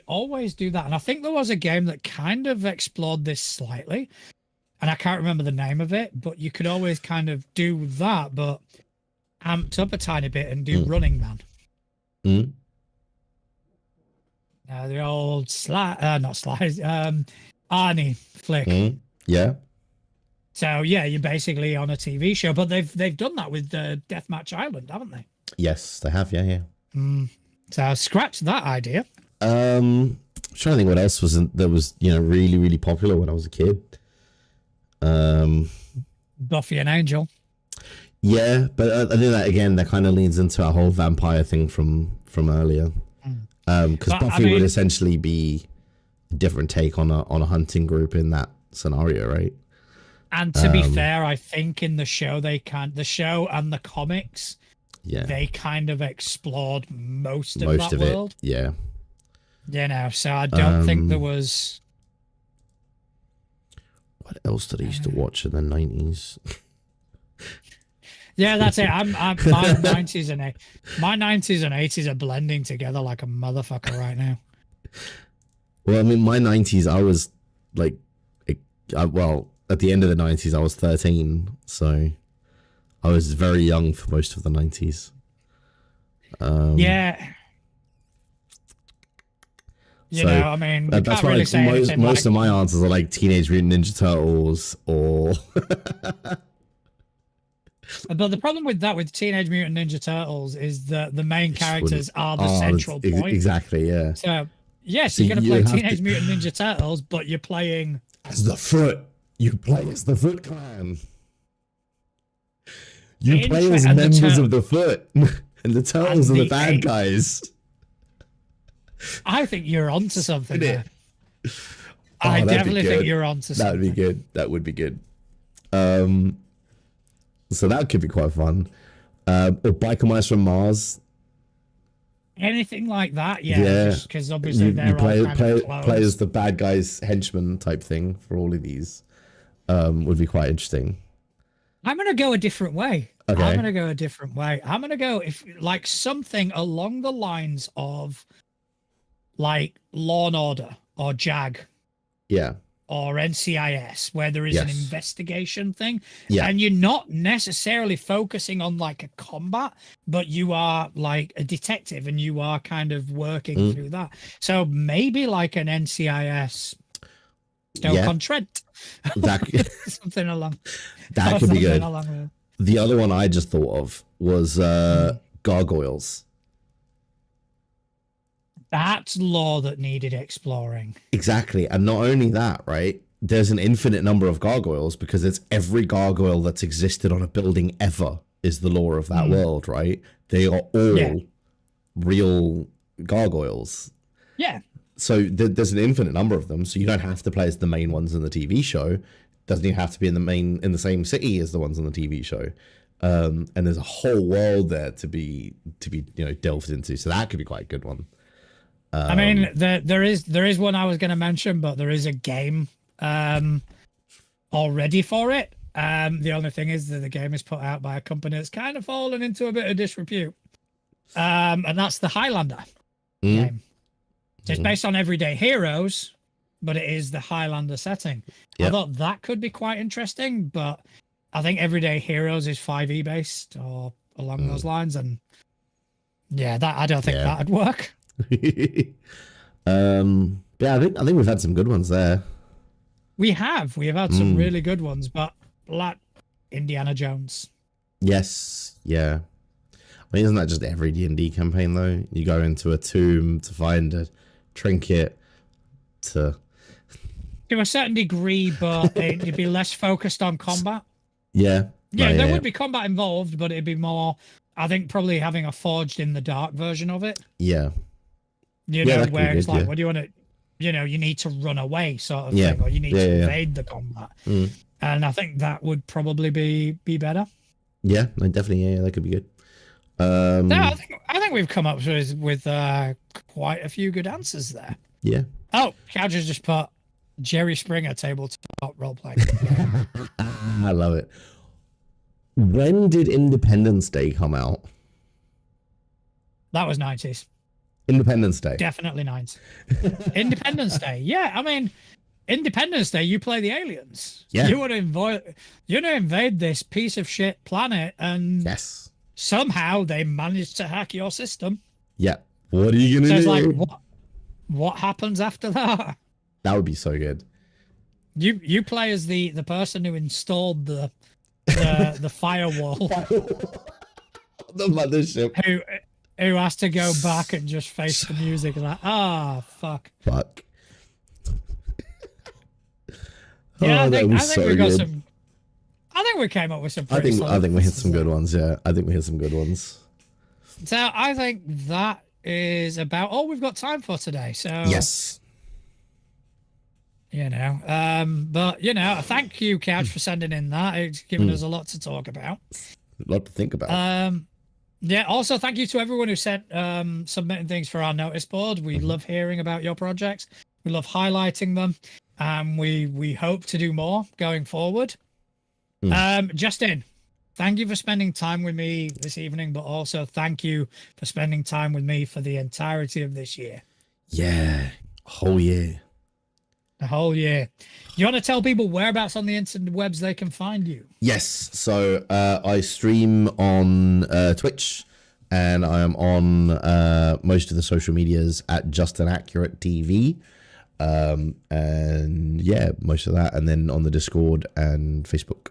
always do that, and I think there was a game that kind of explored this slightly, and I can't remember the name of it, but you could always kind of do that, but amped up a tiny bit and do Running Man. The old Arnie flick. Yeah. So yeah, you're basically on a TV show, but they've done that with Deathmatch Island, haven't they? Yes, they have. Yeah. So scratch that idea. I'm trying to think what else was really, really popular when I was a kid. Buffy and Angel. Yeah, but I think that kind of leans into our whole vampire thing from earlier. Because Buffy would essentially be a different take on a hunting group in that scenario, right? And to be fair, I think in the show the show and the comics, they kind of explored most of that world. Yeah. So I don't think there was. What else did I used to watch in the 90s? Yeah, that's it. My 90s and 80s are blending together like a motherfucker right now. Well, I mean, my 90s, I was like, at the end of the 90s, I was 13, so I was very young for most of the 90s. Yeah. I mean, that's why most of my answers are like Teenage Mutant Ninja Turtles or. But the problem with Teenage Mutant Ninja Turtles is that the main characters are the central point. Exactly, yeah. So, yes, you're going to play Teenage Mutant Ninja Turtles, but you're playing as the Foot. You play as the Foot Clan. You play as members of the Foot, and the Turtles are the bad guys. I think you're onto something there. I definitely think you're onto something. That would be good. That would be good. So that could be quite fun. Or Biker Mice from Mars. Anything like that, yeah. Because obviously they're all play as the bad guys henchman type thing for all of these. Would be quite interesting. I'm gonna go a different way. Okay. I'm gonna go like something along the lines of like Law and Order or JAG. Yeah. Or NCIS, where there is an investigation thing, yeah. And you're not necessarily focusing on like a combat, but you are like a detective and you are kind of working through that. So maybe like an NCIS Stoke-on-Trent. Something along. That could be good. The other one I just thought of was Gargoyles. That's lore that needed exploring. Exactly. And not only that, right? There's an infinite number of gargoyles because it's every gargoyle that's existed on a building ever is the lore of that world, right? They are all real gargoyles. Yeah. So there's an infinite number of them. So you don't have to play as the main ones in the TV show. Doesn't even have to be in the same city as the ones on the TV show. And there's a whole world there to be delved into. So that could be quite a good one. I mean, there is one I was going to mention, but there is a game already for it. The only thing is that the game is put out by a company that's kind of fallen into a bit of disrepute, and that's the Highlander game. So it's based on Everyday Heroes, but it is the Highlander setting. Yep. I thought that could be quite interesting, but I think Everyday Heroes is 5e based or along those lines, and I don't think that'd work. I think we've had some good ones there. We have had some really good ones, but like Indiana Jones. Yes, yeah. I mean, isn't that just every D&D campaign though? You go into a tomb to find a trinket to a certain degree, but it'd be less focused on combat. Yeah, there would be combat involved, but it'd be more, I think, probably having a Forged in the Dark version of it. Yeah. Where it's like, what do you want to, you need to run away sort of thing, or you need to evade the combat. And I think that would probably be better. Yeah, I definitely, yeah, that could be good. No, I think we've come up with quite a few good answers there. Yeah. Oh, Couch has just put Jerry Springer tabletop role playing. I love it. When did Independence Day come out? That was 90s. Independence Day. Definitely 90s. Independence Day. Yeah, I mean, Independence Day, you play the aliens. Yeah. You want to invade this piece of shit planet, and Yes. somehow they managed to hack your system. Yeah. What are you gonna So it's do? like, what happens after that? That would be so good. You play as the person who installed the firewall, The mothership. who has to go back and just face the music, like, fuck. Fuck. Yeah, Oh, I think we we got good. some. I think we came up with some. I think we hit some good ones. ones. Yeah, I think we hit some good ones. So I think that is about all we've got time for today. So Yes. But thank you, Couch, for sending in that. It's given us a lot to talk about. A lot to think about. Yeah. Also, thank you to everyone who sent submitting things for our notice board. We love hearing about your projects. We love highlighting them. We hope to do more going forward. Justin, thank you for spending time with me this evening, but also thank you for spending time with me for the entirety of this year. Yeah, whole year. The whole year. You want to tell people whereabouts on the interwebs they can find you? Yes. So I stream on Twitch, and I am on most of the social medias at Justin Accurate TV. And yeah, most of that, and then on the Discord and Facebook.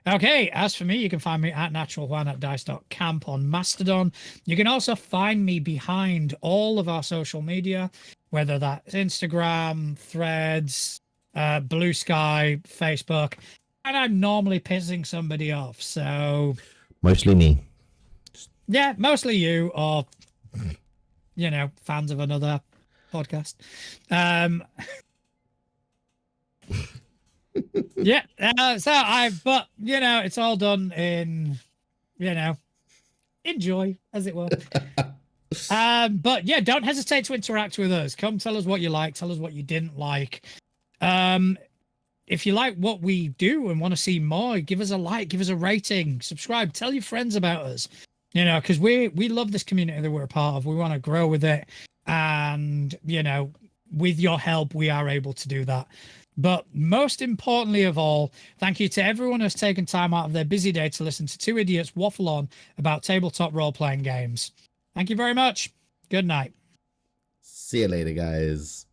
Okay, as for me, you can find me at naturaljuan@dice.camp on Mastodon. You can also find me behind all of our social media, whether that's Instagram, Threads, Blue Sky, Facebook, and I'm normally pissing somebody off. So mostly me. Yeah, mostly you, or fans of another podcast. Yeah. But it's all done in, enjoy, as it were. But yeah, don't hesitate to interact with us. Come tell us what you like, tell us what you didn't like. If you like what we do and want to see more, give us a like, give us a rating, subscribe, tell your friends about us. Because we love this community that we're a part of. We want to grow with it. And, with your help, we are able to do that. But most importantly of all, thank you to everyone who's taken time out of their busy day to listen to two idiots waffle on about tabletop role-playing games. Thank you very much. Good night. See you later, guys.